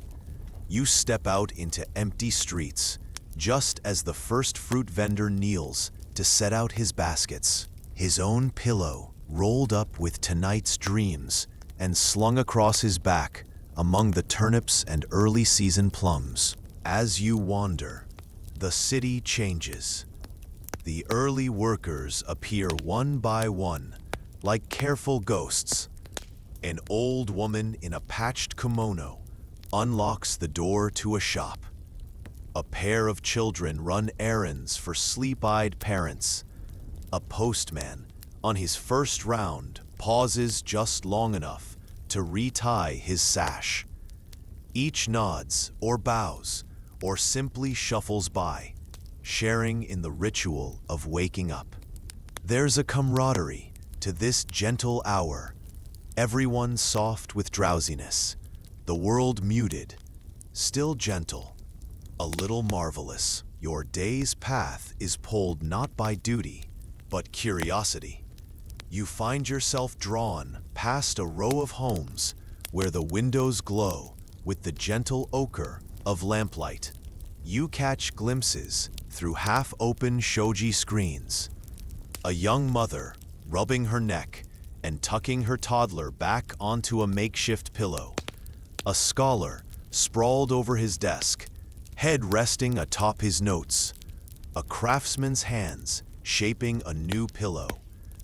You step out into empty streets, just as the first fruit vendor kneels to set out his baskets, his own pillow rolled up with tonight's dreams and slung across his back among the turnips and early season plums. As you wander, the city changes. The early workers appear one by one, like careful ghosts. An old woman in a patched kimono unlocks the door to a shop. A pair of children run errands for sleep-eyed parents. A postman, on his first round, pauses just long enough to retie his sash. Each nods or bows or simply shuffles by, sharing in the ritual of waking up. There's a camaraderie to this gentle hour, everyone soft with drowsiness, the world muted, still gentle, a little marvelous. Your day's path is pulled not by duty, but curiosity. you find yourself drawn past a row of homes where the windows glow with the gentle ochre of lamplight. You catch glimpses through half-open shoji screens. A young mother rubbing her neck and tucking her toddler back onto a makeshift pillow. A scholar sprawled over his desk, head resting atop his notes. A craftsman's hands shaping a new pillow.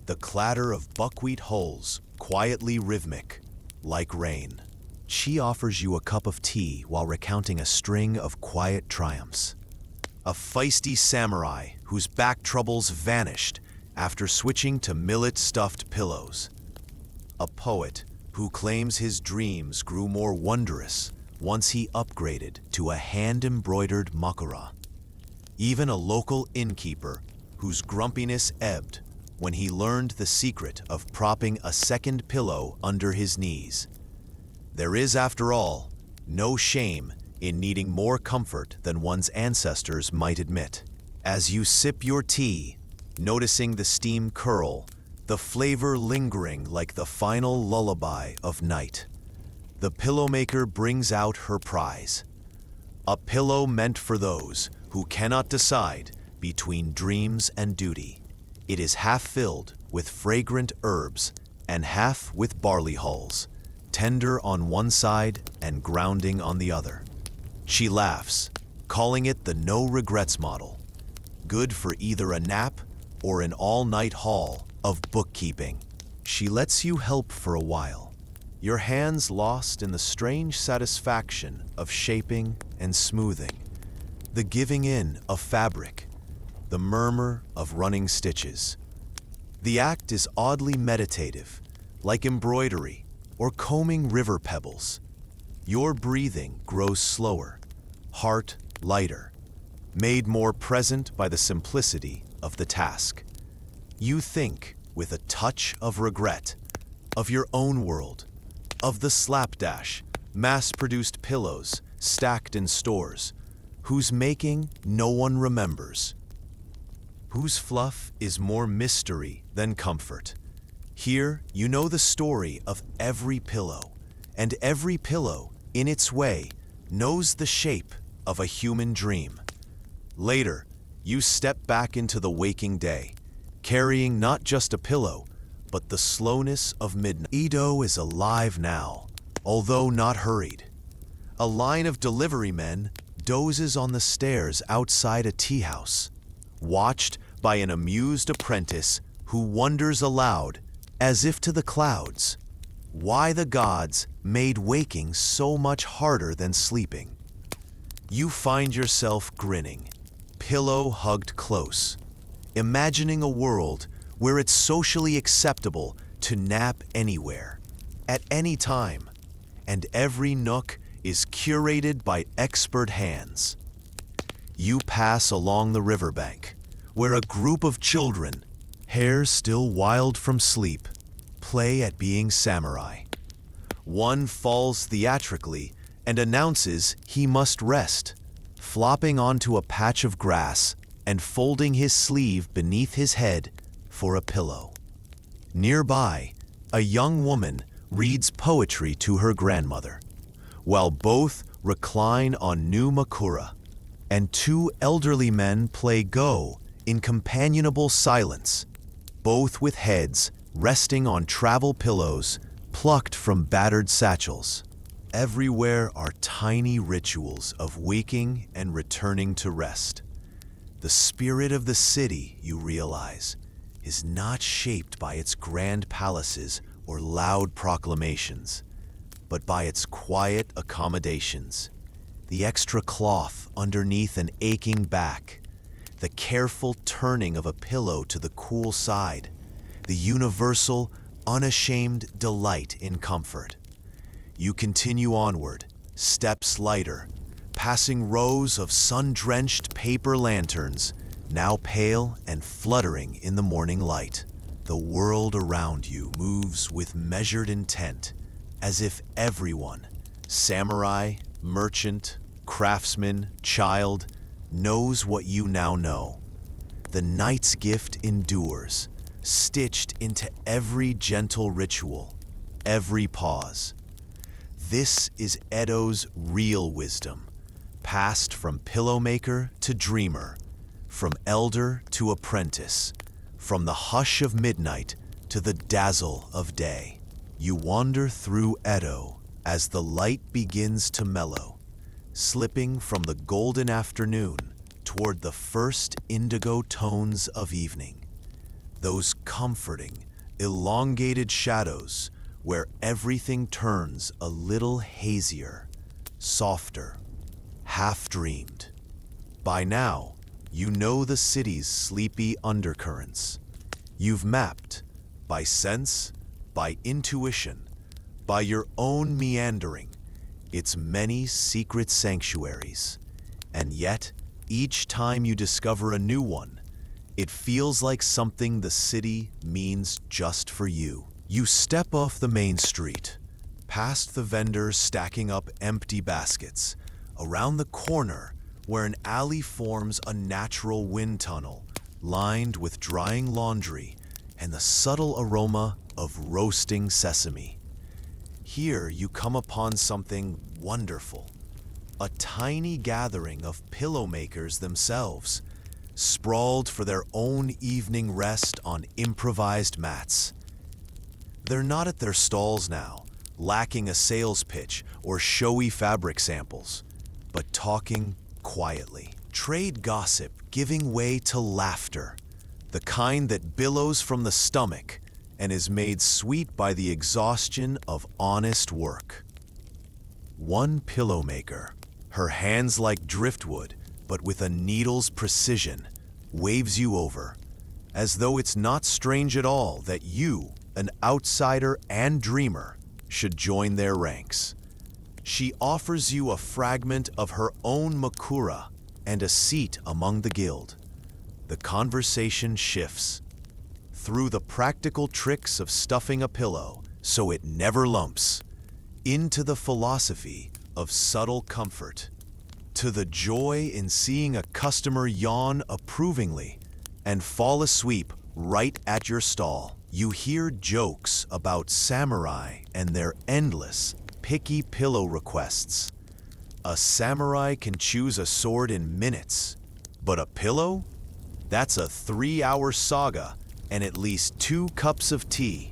The clatter of buckwheat hulls quietly rhythmic, like rain. She offers you a cup of tea while recounting a string of quiet triumphs. A feisty samurai whose back troubles vanished after switching to millet-stuffed pillows. A poet who claims his dreams grew more wondrous once he upgraded to a hand-embroidered makura. Even a local innkeeper whose grumpiness ebbed when he learned the secret of propping a second pillow under his knees. There is, after all, no shame in needing more comfort than one's ancestors might admit. As you sip your tea, noticing the steam curl, the flavor lingering like the final lullaby of night, the pillow maker brings out her prize. A pillow meant for those who cannot decide between dreams and duty. It is half filled with fragrant herbs and half with barley hulls, tender on one side and grounding on the other. She laughs, calling it the no regrets model, good for either a nap or an all-night haul of bookkeeping. She lets you help for a while, your hands lost in the strange satisfaction of shaping and smoothing, the giving in of fabric, the murmur of running stitches. The act is oddly meditative, like embroidery or combing river pebbles. Your breathing grows slower, heart lighter, made more present by the simplicity of the task. You think with a touch of regret of your own world, of the slapdash, mass-produced pillows stacked in stores, whose making no one remembers, whose fluff is more mystery than comfort. Here, you know the story of every pillow, and every pillow, in its way, knows the shape of a human dream. Later, you step back into the waking day, carrying not just a pillow, but the slowness of midnight. Edo is alive now, although not hurried. A line of delivery men dozes on the stairs outside a tea house, watched by an amused apprentice who wonders aloud, as if to the clouds, why the gods made waking so much harder than sleeping. You find yourself grinning, pillow hugged close, imagining a world where it's socially acceptable to nap anywhere, at any time, and every nook is curated by expert hands. You pass along the riverbank, where a group of children, hair still wild from sleep, play at being samurai. One falls theatrically and announces he must rest, flopping onto a patch of grass and folding his sleeve beneath his head for a pillow. Nearby, a young woman reads poetry to her grandmother, while both recline on new makura, and two elderly men play Go in companionable silence, both with heads resting on travel pillows plucked from battered satchels. Everywhere are tiny rituals of waking and returning to rest. The spirit of the city, you realize, is not shaped by its grand palaces or loud proclamations, but by its quiet accommodations. The extra cloth underneath an aching back, the careful turning of a pillow to the cool side, the universal, unashamed delight in comfort. You continue onward, steps lighter, passing rows of sun-drenched paper lanterns, now pale and fluttering in the morning light. The world around you moves with measured intent, as if everyone, samurai, merchant, craftsman, child, knows what you now know. The night's gift endures, stitched into every gentle ritual, every pause. This is Edo's real wisdom, passed from pillow maker to dreamer, from elder to apprentice, from the hush of midnight to the dazzle of day. You wander through Edo as the light begins to mellow, slipping from the golden afternoon toward the first indigo tones of evening. Those comforting, elongated shadows where everything turns a little hazier, softer, half-dreamed. By now, you know the city's sleepy undercurrents. You've mapped, by sense, by intuition, by your own meandering, its many secret sanctuaries. And yet, each time you discover a new one, it feels like something the city means just for you. You step off the main street, past the vendors stacking up empty baskets, around the corner where an alley forms a natural wind tunnel, lined with drying laundry and the subtle aroma of roasting sesame. Here you come upon something wonderful, a tiny gathering of pillow makers themselves, sprawled for their own evening rest on improvised mats. They're not at their stalls now, lacking a sales pitch or showy fabric samples, but talking quietly. Trade gossip giving way to laughter, the kind that billows from the stomach and is made sweet by the exhaustion of honest work. One pillow maker, her hands like driftwood, but with a needle's precision, waves you over, as though it's not strange at all that you, an outsider and dreamer, should join their ranks. She offers you a fragment of her own makura and a seat among the guild. The conversation shifts through the practical tricks of stuffing a pillow so it never lumps, into the philosophy of subtle comfort, to the joy in seeing a customer yawn approvingly and fall asleep right at your stall. You hear jokes about samurai and their endless, picky pillow requests. A samurai can choose a sword in minutes, but a pillow? That's a 3-hour saga and at least 2 cups of tea.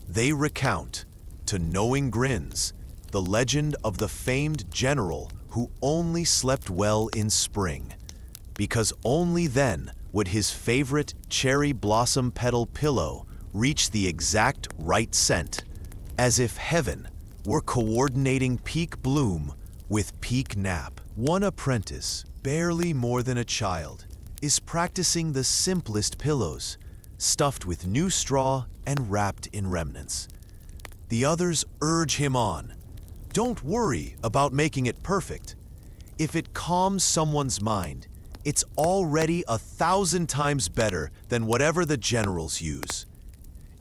They recount, to knowing grins, the legend of the famed general who only slept well in spring, because only then would his favorite cherry blossom petal pillow reach the exact right scent, as if heaven were coordinating peak bloom with peak nap. One apprentice, barely more than a child, is practicing the simplest pillows, stuffed with new straw and wrapped in remnants. The others urge him on. Don't worry about making it perfect. If it calms someone's mind, it's already 1,000 times better than whatever the generals use.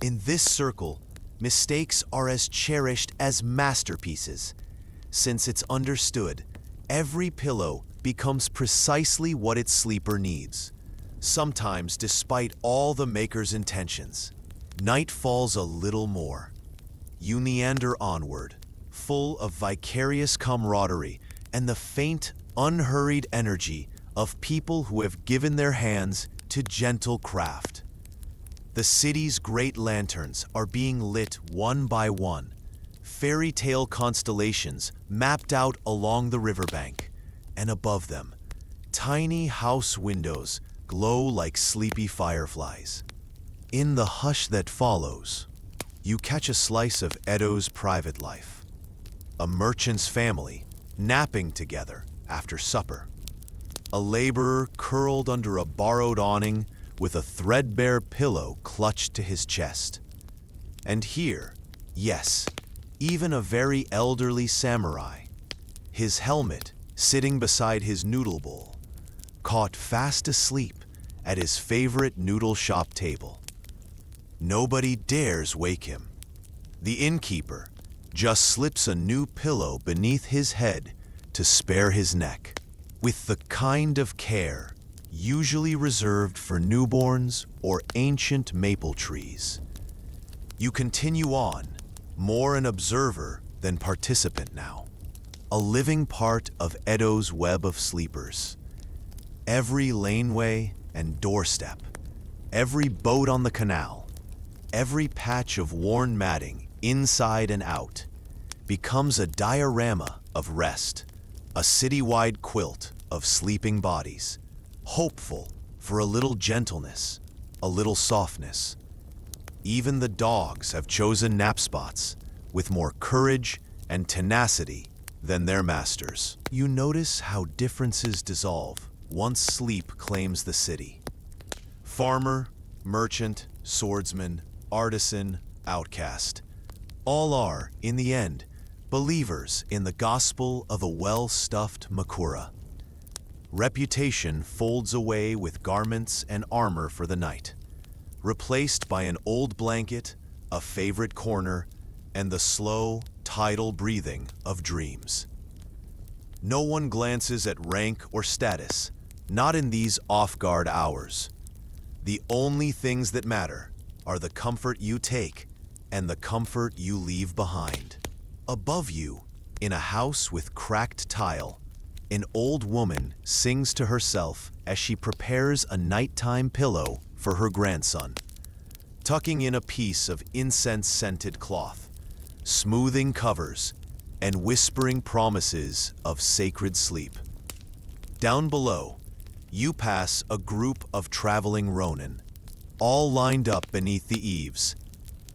In this circle, mistakes are as cherished as masterpieces, since it's understood every pillow becomes precisely what its sleeper needs, sometimes despite all the maker's intentions. Night falls a little more. You meander onward, full of vicarious camaraderie and the faint, unhurried energy of people who have given their hands to gentle craft. The city's great lanterns are being lit one by one, fairy tale constellations mapped out along the riverbank, and above them, tiny house windows glow like sleepy fireflies. In the hush that follows, you catch a slice of Edo's private life. A merchant's family napping together after supper. A laborer curled under a borrowed awning with a threadbare pillow clutched to his chest. And here, yes, even a very elderly samurai, his helmet sitting beside his noodle bowl, caught fast asleep at his favorite noodle shop table. Nobody dares wake him. The innkeeper just slips a new pillow beneath his head to spare his neck. With the kind of care usually reserved for newborns or ancient maple trees. You continue on, more an observer than participant now, a living part of Edo's web of sleepers. Every laneway and doorstep, every boat on the canal, every patch of worn matting inside and out becomes a diorama of rest, a citywide quilt of sleeping bodies, hopeful for a little gentleness, a little softness. Even the dogs have chosen nap spots with more courage and tenacity than their masters. You notice how differences dissolve once sleep claims the city. Farmer, merchant, swordsman, artisan, outcast, all are, in the end, believers in the gospel of a well-stuffed Makura. Reputation folds away with garments and armor for the night, replaced by an old blanket, a favorite corner, and the slow, tidal breathing of dreams. No one glances at rank or status, not in these off-guard hours. The only things that matter are the comfort you take and the comfort you leave behind. Above you, in a house with cracked tile, an old woman sings to herself as she prepares a nighttime pillow for her grandson, tucking in a piece of incense-scented cloth, smoothing covers, and whispering promises of sacred sleep. Down below, you pass a group of traveling ronin, all lined up beneath the eaves,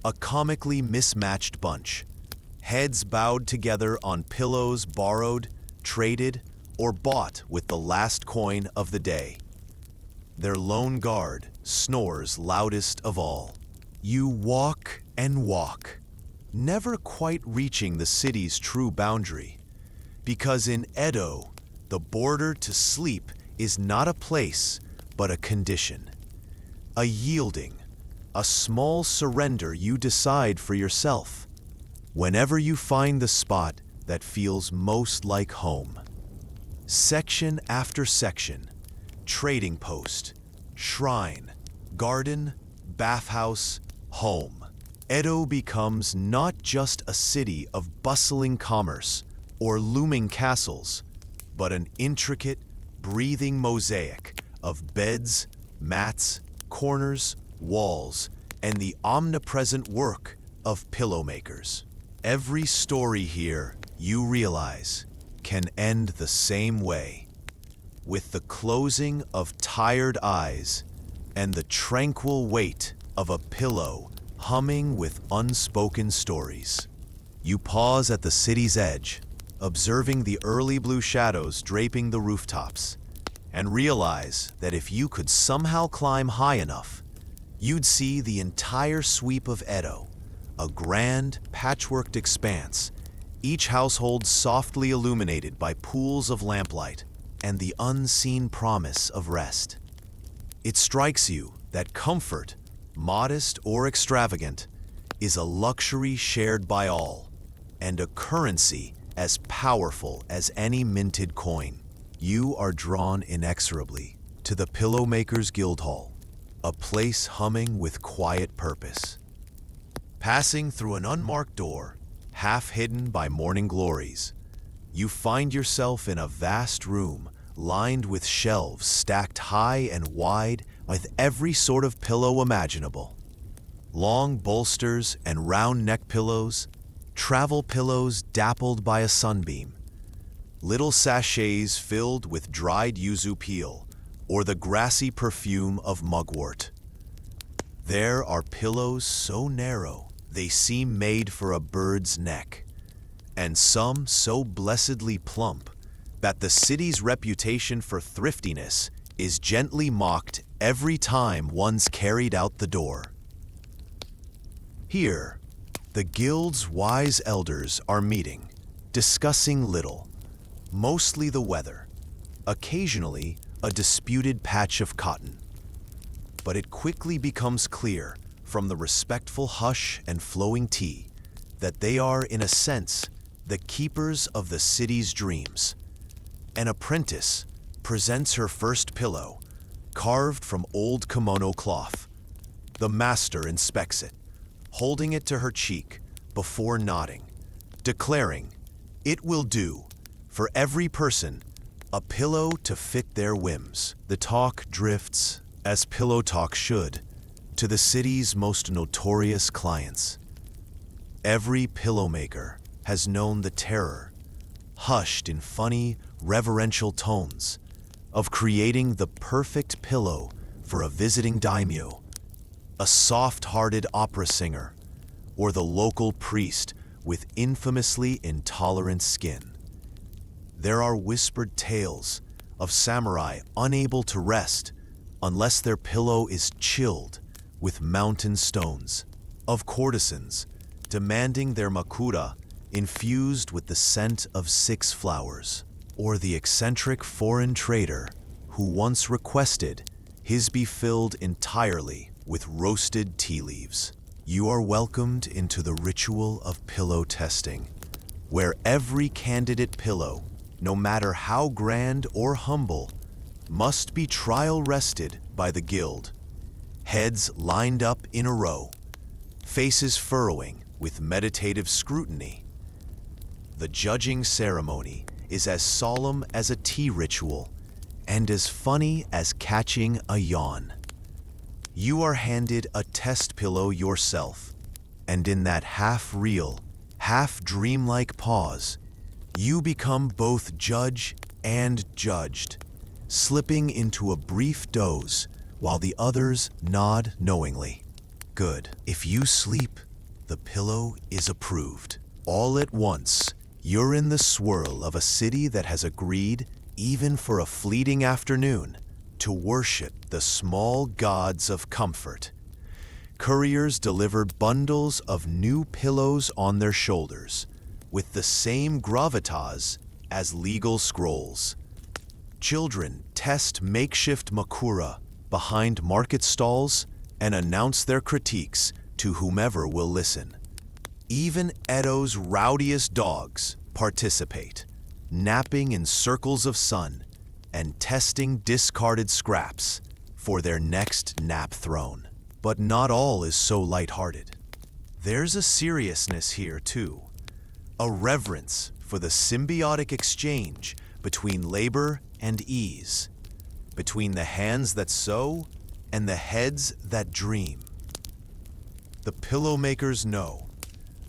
a comically mismatched bunch, heads bowed together on pillows borrowed, traded, or bought with the last coin of the day. Their lone guard snores loudest of all. You walk and walk, never quite reaching the city's true boundary, because in Edo, the border to sleep is not a place, but a condition. A yielding, a small surrender you decide for yourself, whenever you find the spot that feels most like home. Section after section, trading post, shrine, garden, bathhouse, home. Edo becomes not just a city of bustling commerce or looming castles, but an intricate, breathing mosaic of beds, mats, corners, walls, and the omnipresent work of pillow makers. Every story here, you realize, can end the same way, with the closing of tired eyes and the tranquil weight of a pillow humming with unspoken stories. You pause at the city's edge, observing the early blue shadows draping the rooftops, and realize that if you could somehow climb high enough, you'd see the entire sweep of Edo, a grand, patchworked expanse, each household softly illuminated by pools of lamplight and the unseen promise of rest. It strikes you that comfort, modest or extravagant, is a luxury shared by all, and a currency as powerful as any minted coin. You are drawn inexorably to the Pillow Makers Guild Hall, a place humming with quiet purpose. Passing through an unmarked door, half hidden by morning glories, you find yourself in a vast room lined with shelves stacked high and wide with every sort of pillow imaginable. Long bolsters and round neck pillows, travel pillows dappled by a sunbeam, little sachets filled with dried yuzu peel or the grassy perfume of mugwort. There are pillows so narrow they seem made for a bird's neck, and some so blessedly plump that the city's reputation for thriftiness is gently mocked every time one's carried out the door. Here, the guild's wise elders are meeting, discussing little, mostly the weather, occasionally a disputed patch of cotton. But it quickly becomes clear from the respectful hush and flowing tea that they are, in a sense, the keepers of the city's dreams. An apprentice presents her first pillow, carved from old kimono cloth. The master inspects it, holding it to her cheek before nodding, declaring, "It will do, for every person, a pillow to fit their whims." The talk drifts, as pillow talk should, to the city's most notorious clients. Every pillow maker has known the terror, hushed in funny, reverential tones, of creating the perfect pillow for a visiting daimyo, a soft-hearted opera singer, or the local priest with infamously intolerant skin. There are whispered tales of samurai unable to rest unless their pillow is chilled with mountain stones, of courtesans demanding their makura infused with the scent of 6 flowers, or the eccentric foreign trader who once requested his be filled entirely with roasted tea leaves. You are welcomed into the ritual of pillow testing, where every candidate pillow, no matter how grand or humble, must be trial rested by the guild. Heads lined up in a row, faces furrowing with meditative scrutiny. The judging ceremony is as solemn as a tea ritual and as funny as catching a yawn. You are handed a test pillow yourself, and in that half-real, half-dreamlike pause, you become both judge and judged, slipping into a brief doze while the others nod knowingly. Good. If you sleep, the pillow is approved. All at once, you're in the swirl of a city that has agreed, even for a fleeting afternoon, to worship the small gods of comfort. Couriers deliver bundles of new pillows on their shoulders, with the same gravitas as legal scrolls. Children test makeshift makura behind market stalls and announce their critiques to whomever will listen. Even Edo's rowdiest dogs participate, napping in circles of sun and testing discarded scraps for their next nap throne. But not all is so lighthearted. There's a seriousness here too, a reverence for the symbiotic exchange between labor and ease, between the hands that sew and the heads that dream. The pillow makers know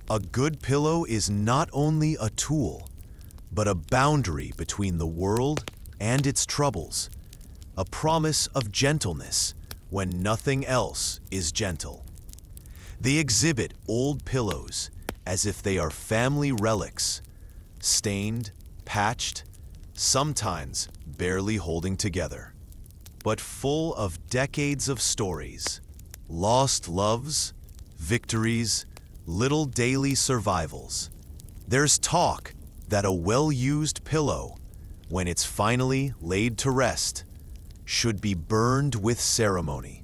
a good pillow is not only a tool, but a boundary between the world and its troubles, a promise of gentleness when nothing else is gentle. They exhibit old pillows as if they are family relics, stained, patched, sometimes barely holding together, but full of decades of stories, lost loves, victories, little daily survivals. There's talk that a well-used pillow, when it's finally laid to rest, should be burned with ceremony,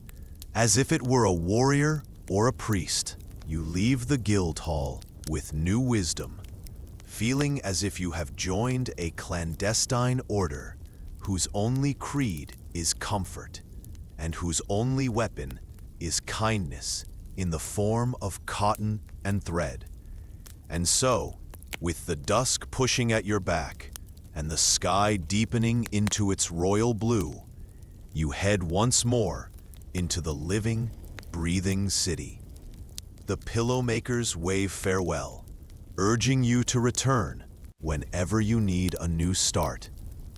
as if it were a warrior or a priest. You leave the guild hall with new wisdom, feeling as if you have joined a clandestine order whose only creed is comfort and whose only weapon is kindness in the form of cotton and thread. And so, with the dusk pushing at your back and the sky deepening into its royal blue, you head once more into the living, breathing city. The pillow makers wave farewell, urging you to return whenever you need a new start,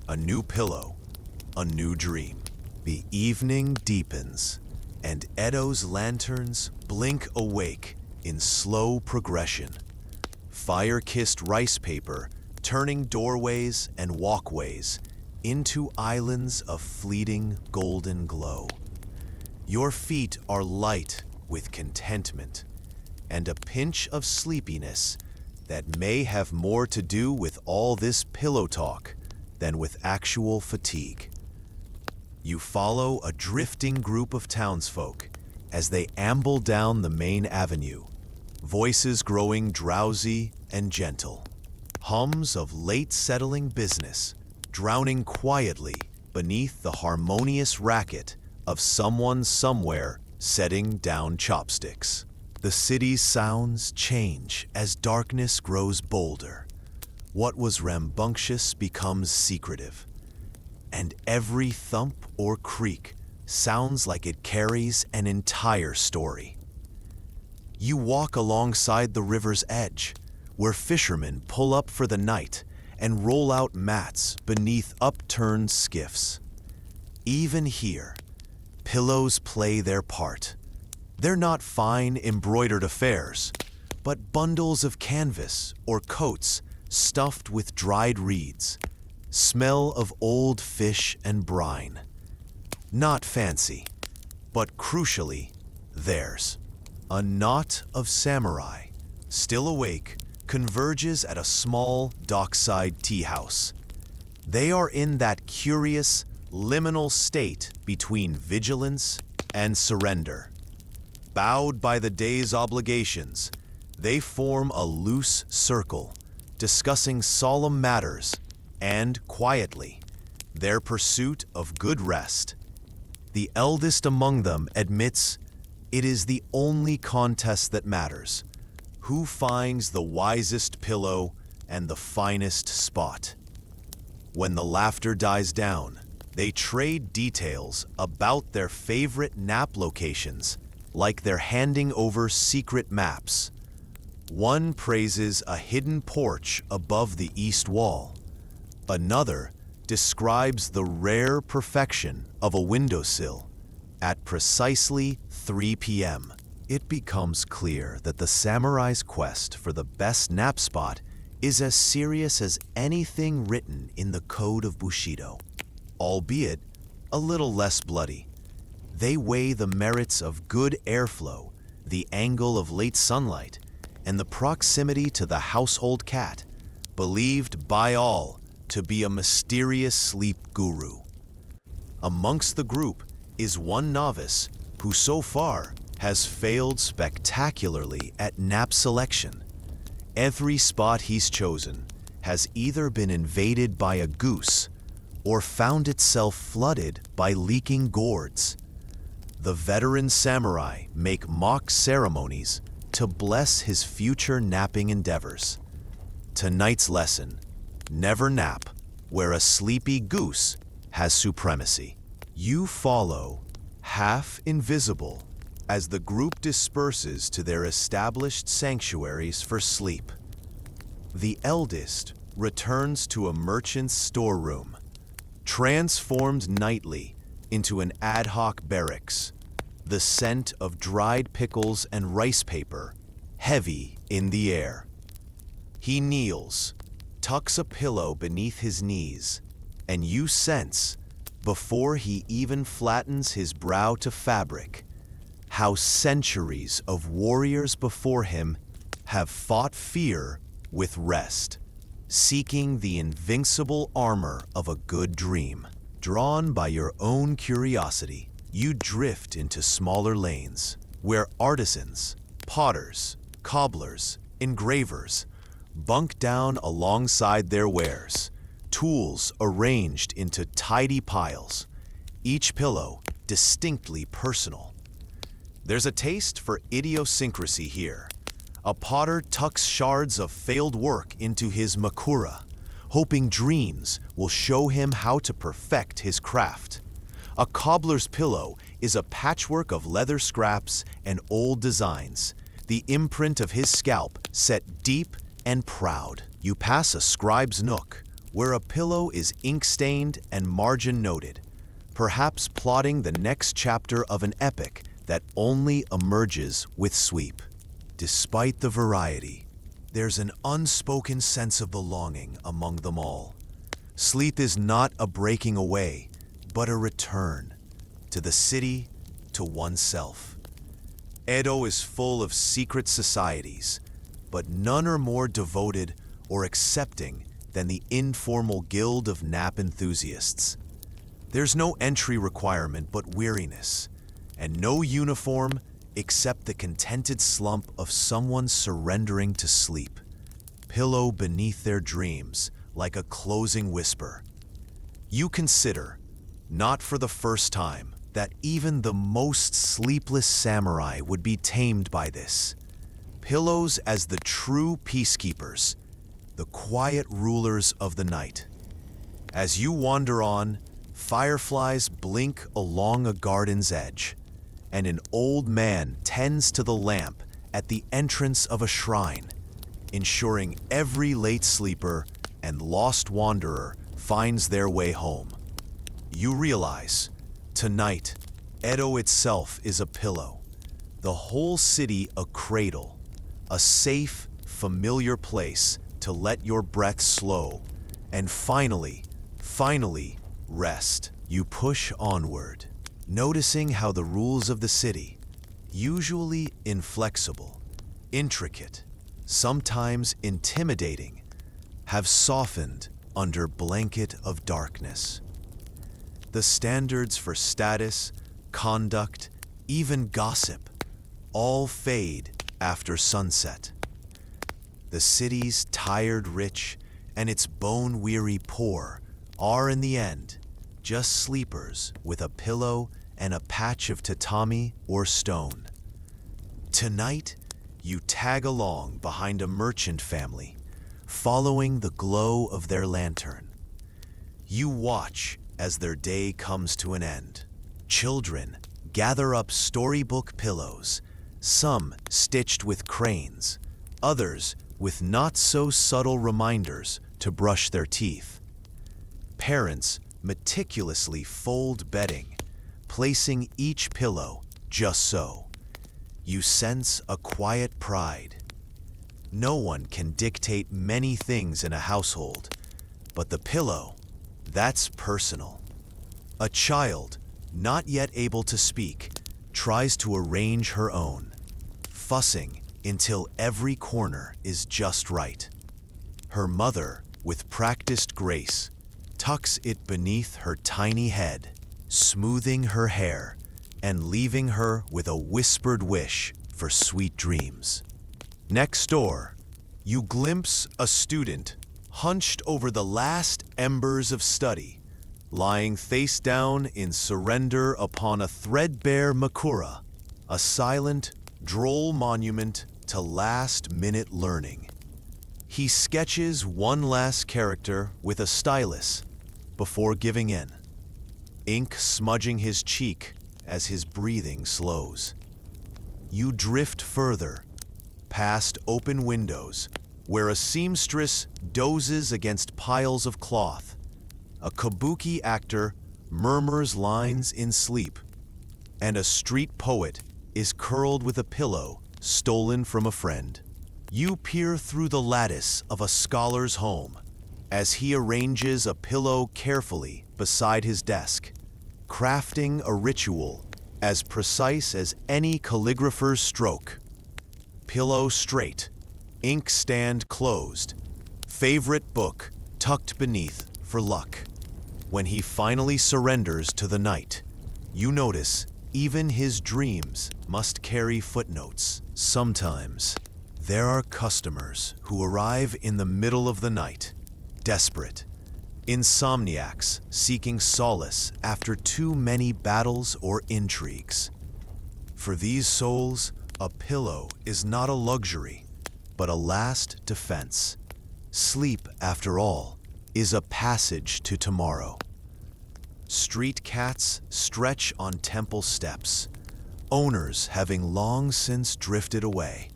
a new pillow, a new dream. The evening deepens, and Edo's lanterns blink awake in slow progression. Fire-kissed rice paper turning doorways and walkways into islands of fleeting golden glow. Your feet are light with contentment and a pinch of sleepiness that may have more to do with all this pillow talk than with actual fatigue. You follow a drifting group of townsfolk as they amble down the main avenue, voices growing drowsy and gentle, hums of late-settling business drowning quietly beneath the harmonious racket of someone somewhere setting down chopsticks. The city's sounds change as darkness grows bolder. What was rambunctious becomes secretive, and every thump or creak sounds like it carries an entire story. You walk alongside the river's edge, where fishermen pull up for the night and roll out mats beneath upturned skiffs. Even here, pillows play their part. They're not fine embroidered affairs, but bundles of canvas or coats stuffed with dried reeds, smell of old fish and brine. Not fancy, but crucially, theirs. A knot of samurai, still awake, converges at a small dockside tea house. They are in that curious, liminal state between vigilance and surrender. Bowed by the day's obligations, they form a loose circle, discussing solemn matters and, quietly, their pursuit of good rest. The eldest among them admits it is the only contest that matters: who finds the wisest pillow and the finest spot. When the laughter dies down, they trade details about their favorite nap locations, like they're handing over secret maps. One praises a hidden porch above the east wall. Another describes the rare perfection of a windowsill. At precisely 3 p.m., it becomes clear that the samurai's quest for the best nap spot is as serious as anything written in the code of Bushido, albeit a little less bloody. They weigh the merits of good airflow, the angle of late sunlight, and the proximity to the household cat, believed by all to be a mysterious sleep guru. Amongst the group is one novice who so far has failed spectacularly at nap selection. Every spot he's chosen has either been invaded by a goose or found itself flooded by leaking gourds. The veteran samurai make mock ceremonies to bless his future napping endeavors. Tonight's lesson: never nap where a sleepy goose has supremacy. You follow, half invisible, as the group disperses to their established sanctuaries for sleep. The eldest returns to a merchant's storeroom, transformed nightly into an ad hoc barracks, the scent of dried pickles and rice paper heavy in the air. He kneels, tucks a pillow beneath his knees, and you sense, before he even flattens his brow to fabric, how centuries of warriors before him have fought fear with rest, seeking the invincible armor of a good dream. Drawn by your own curiosity, you drift into smaller lanes, where artisans, potters, cobblers, engravers bunk down alongside their wares, tools arranged into tidy piles, each pillow distinctly personal. There's a taste for idiosyncrasy here. A potter tucks shards of failed work into his makura, hoping dreams will show him how to perfect his craft. A cobbler's pillow is a patchwork of leather scraps and old designs, the imprint of his scalp set deep and proud. You pass a scribe's nook, where a pillow is ink-stained and margin-noted, perhaps plotting the next chapter of an epic that only emerges with sweep. Despite the variety, there's an unspoken sense of belonging among them all. Sleep is not a breaking away, but a return to the city, to oneself. Edo is full of secret societies, but none are more devoted or accepting than the informal guild of nap enthusiasts. There's no entry requirement but weariness, and no uniform except the contented slump of someone surrendering to sleep, pillow beneath their dreams like a closing whisper. You consider, not for the first time, that even the most sleepless samurai would be tamed by this. Pillows as the true peacekeepers, the quiet rulers of the night. As you wander on, fireflies blink along a garden's edge, and an old man tends to the lamp at the entrance of a shrine, ensuring every late sleeper and lost wanderer finds their way home. You realize, tonight, Edo itself is a pillow, the whole city a cradle, a safe, familiar place to let your breath slow, and finally, rest. You push onward, noticing how the rules of the city, usually inflexible, intricate, sometimes intimidating, have softened under blanket of darkness. The standards for status, conduct, even gossip, all fade after sunset. The city's tired rich and its bone-weary poor are in the end just sleepers with a pillow and a patch of tatami or stone. Tonight, you tag along behind a merchant family, following the glow of their lantern. You watch as their day comes to an end. Children gather up storybook pillows, some stitched with cranes, others with not-so-subtle reminders to brush their teeth. Parents meticulously fold bedding, placing each pillow just so. You sense a quiet pride. No one can dictate many things in a household, but the pillow, that's personal. A child, not yet able to speak, tries to arrange her own, fussing until every corner is just right. Her mother, with practiced grace, tucks it beneath her tiny head, smoothing her hair and leaving her with a whispered wish for sweet dreams. Next door, you glimpse a student hunched over the last embers of study, lying face down in surrender upon a threadbare makura, a silent, droll monument to last-minute learning. He sketches one last character with a stylus before giving in, ink smudging his cheek as his breathing slows. You drift further, past open windows, where a seamstress dozes against piles of cloth. A kabuki actor murmurs lines in sleep, and a street poet is curled with a pillow stolen from a friend. You peer through the lattice of a scholar's home as he arranges a pillow carefully beside his desk, crafting a ritual as precise as any calligrapher's stroke. Pillow straight, inkstand closed, favorite book tucked beneath for luck. When he finally surrenders to the night, you notice even his dreams must carry footnotes. Sometimes, there are customers who arrive in the middle of the night, desperate, insomniacs seeking solace after too many battles or intrigues. For these souls, a pillow is not a luxury, but a last defense. Sleep, after all, is a passage to tomorrow. Street cats stretch on temple steps, owners having long since drifted away,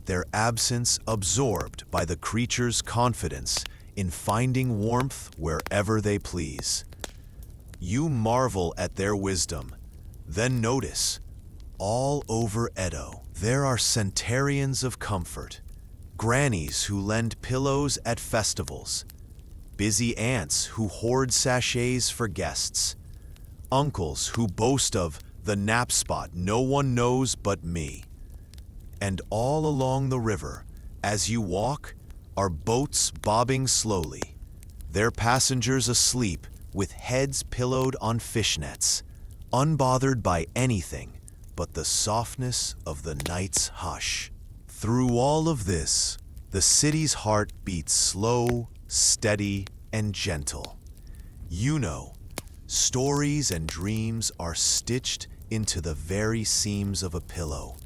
their absence absorbed by the creature's confidence in finding warmth wherever they please. You marvel at their wisdom, then notice, all over Edo, there are centurions of comfort, grannies who lend pillows at festivals, busy aunts who hoard sachets for guests, uncles who boast of the nap spot no one knows but me. And all along the river, as you walk, are boats bobbing slowly, their passengers asleep with heads pillowed on fishnets, unbothered by anything but the softness of the night's hush. Through all of this, the city's heart beats slow, steady, and gentle. You know, Stories and dreams are stitched into the very seams of a pillow.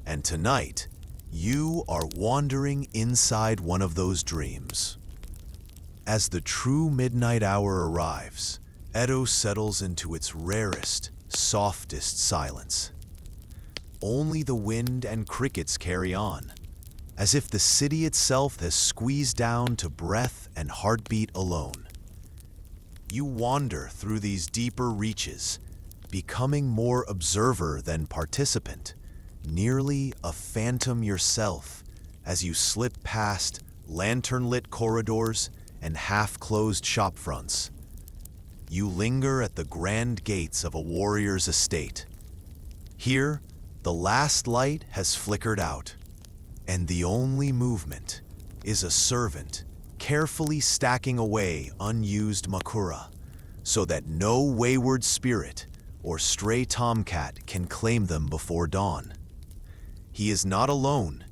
And tonight, you are wandering inside one of those dreams. As the true midnight hour arrives, Edo settles into its rarest, softest silence. Only the wind and crickets carry on, as if the city itself has squeezed down to breath and heartbeat alone. You wander through these deeper reaches, becoming more observer than participant, nearly a phantom yourself as you slip past lantern-lit corridors and half-closed shopfronts. You linger at the grand gates of a warrior's estate. Here, the last light has flickered out, and the only movement is a servant carefully stacking away unused makura so that no wayward spirit or stray tomcat can claim them before dawn. He is not alone.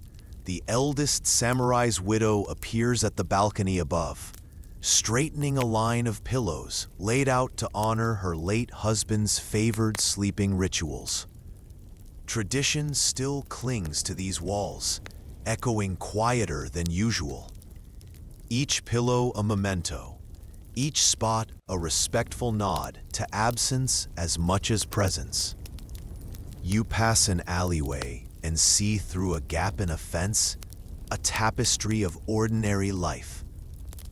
The eldest samurai's widow appears at the balcony above, straightening a line of pillows laid out to honor her late husband's favored sleeping rituals. Tradition still clings to these walls, echoing quieter than usual. Each pillow a memento, each spot a respectful nod to absence as much as presence. You pass an alleyway and see through a gap in a fence a tapestry of ordinary life.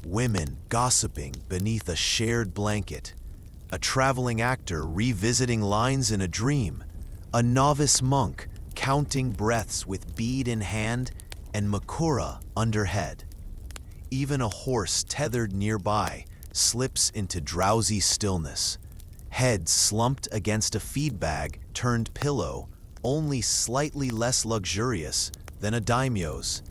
Women gossiping beneath a shared blanket, a traveling actor revisiting lines in a dream, a novice monk counting breaths with bead in hand and makura under head. Even a horse tethered nearby slips into drowsy stillness, head slumped against a feed bag turned pillow, only slightly less luxurious than a daimyo's.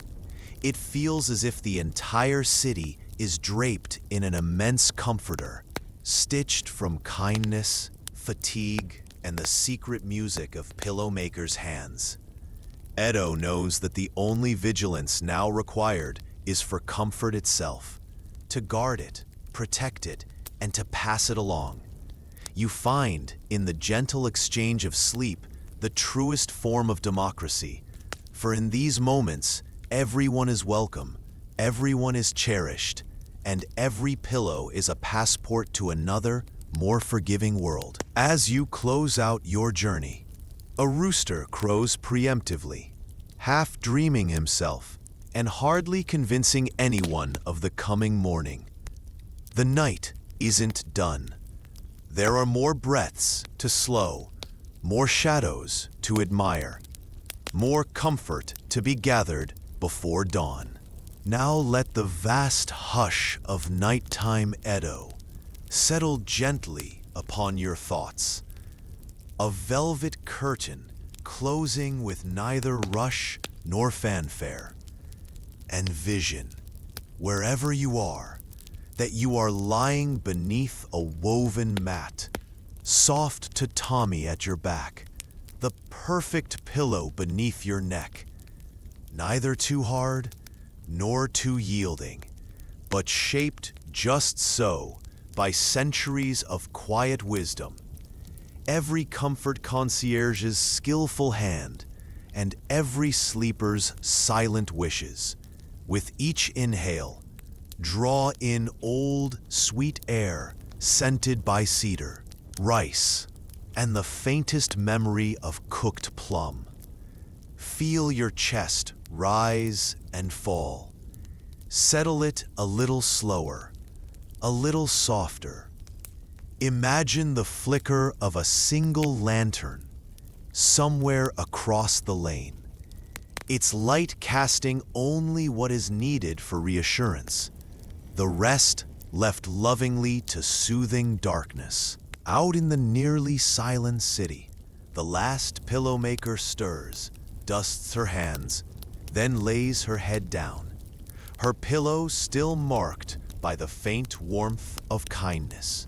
It feels as if the entire city is draped in an immense comforter, stitched from kindness, fatigue, and the secret music of pillow makers' hands. Edo knows that the only vigilance now required is for comfort itself, to guard it, protect it, and to pass it along. You find, in the gentle exchange of sleep, the truest form of democracy, for in these moments, everyone is welcome, everyone is cherished, and every pillow is a passport to another, more forgiving world. As you close out your journey, a rooster crows preemptively, half dreaming himself, and hardly convincing anyone of the coming morning. The night isn't done. There are more breaths to slow, more shadows to admire, more comfort to be gathered before dawn. Now let the vast hush of nighttime Edo settle gently upon your thoughts. A velvet curtain closing with neither rush nor fanfare. And vision, wherever you are, that you are lying beneath a woven mat, soft tatami at your back, the perfect pillow beneath your neck, neither too hard nor too yielding, but shaped just so by centuries of quiet wisdom, every comfort concierge's skillful hand, and every sleeper's silent wishes. With each inhale, draw in old, sweet air scented by cedar, rice, and the faintest memory of cooked plum. Feel your chest rise and fall. Settle it a little slower, a little softer. Imagine the flicker of a single lantern somewhere across the lane, its light casting only what is needed for reassurance, the rest left lovingly to soothing darkness. Out in the nearly silent city, the last pillow maker stirs, dusts her hands, then lays her head down, her pillow still marked by the faint warmth of kindness.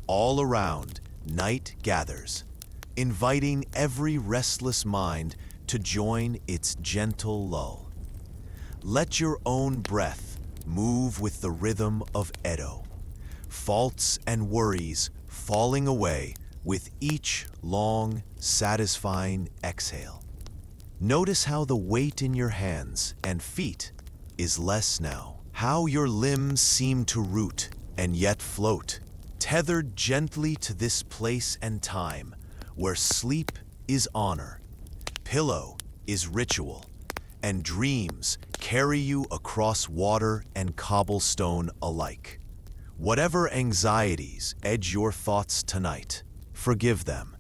All around, night gathers, inviting every restless mind to join its gentle lull. Let your own breath move with the rhythm of Edo. Faults and worries falling away with each long, satisfying exhale. Notice how the weight in your hands and feet is less now. How your limbs seem to root and yet float, tethered gently to this place and time where sleep is honor, pillow is ritual, and dreams carry you across water and cobblestone alike. Whatever anxieties edge your thoughts tonight, forgive them.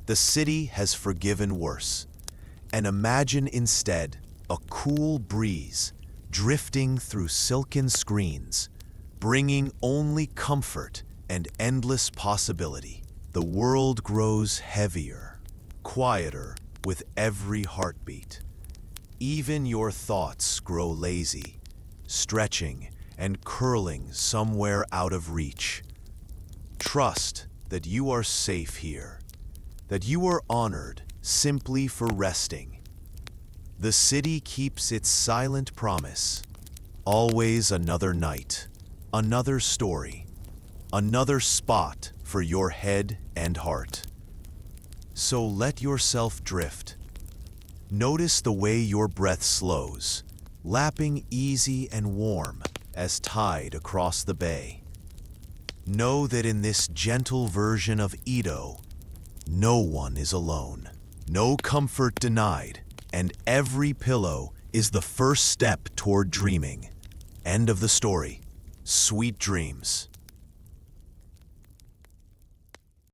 The city has forgiven worse. And imagine instead a cool breeze drifting through silken screens, bringing only comfort and endless possibility. The world grows heavier, quieter with every heartbeat. Even your thoughts grow lazy, stretching and curling somewhere out of reach. Trust that you are safe here, that you are honored simply for resting. The city keeps its silent promise. Always another night, another story, another spot for your head and heart. So let yourself drift. Notice the way your breath slows, lapping easy and warm as tide across the bay. Know that in this gentle version of Edo, no one is alone. No comfort denied, and every pillow is the first step toward dreaming. End of the story. Sweet dreams.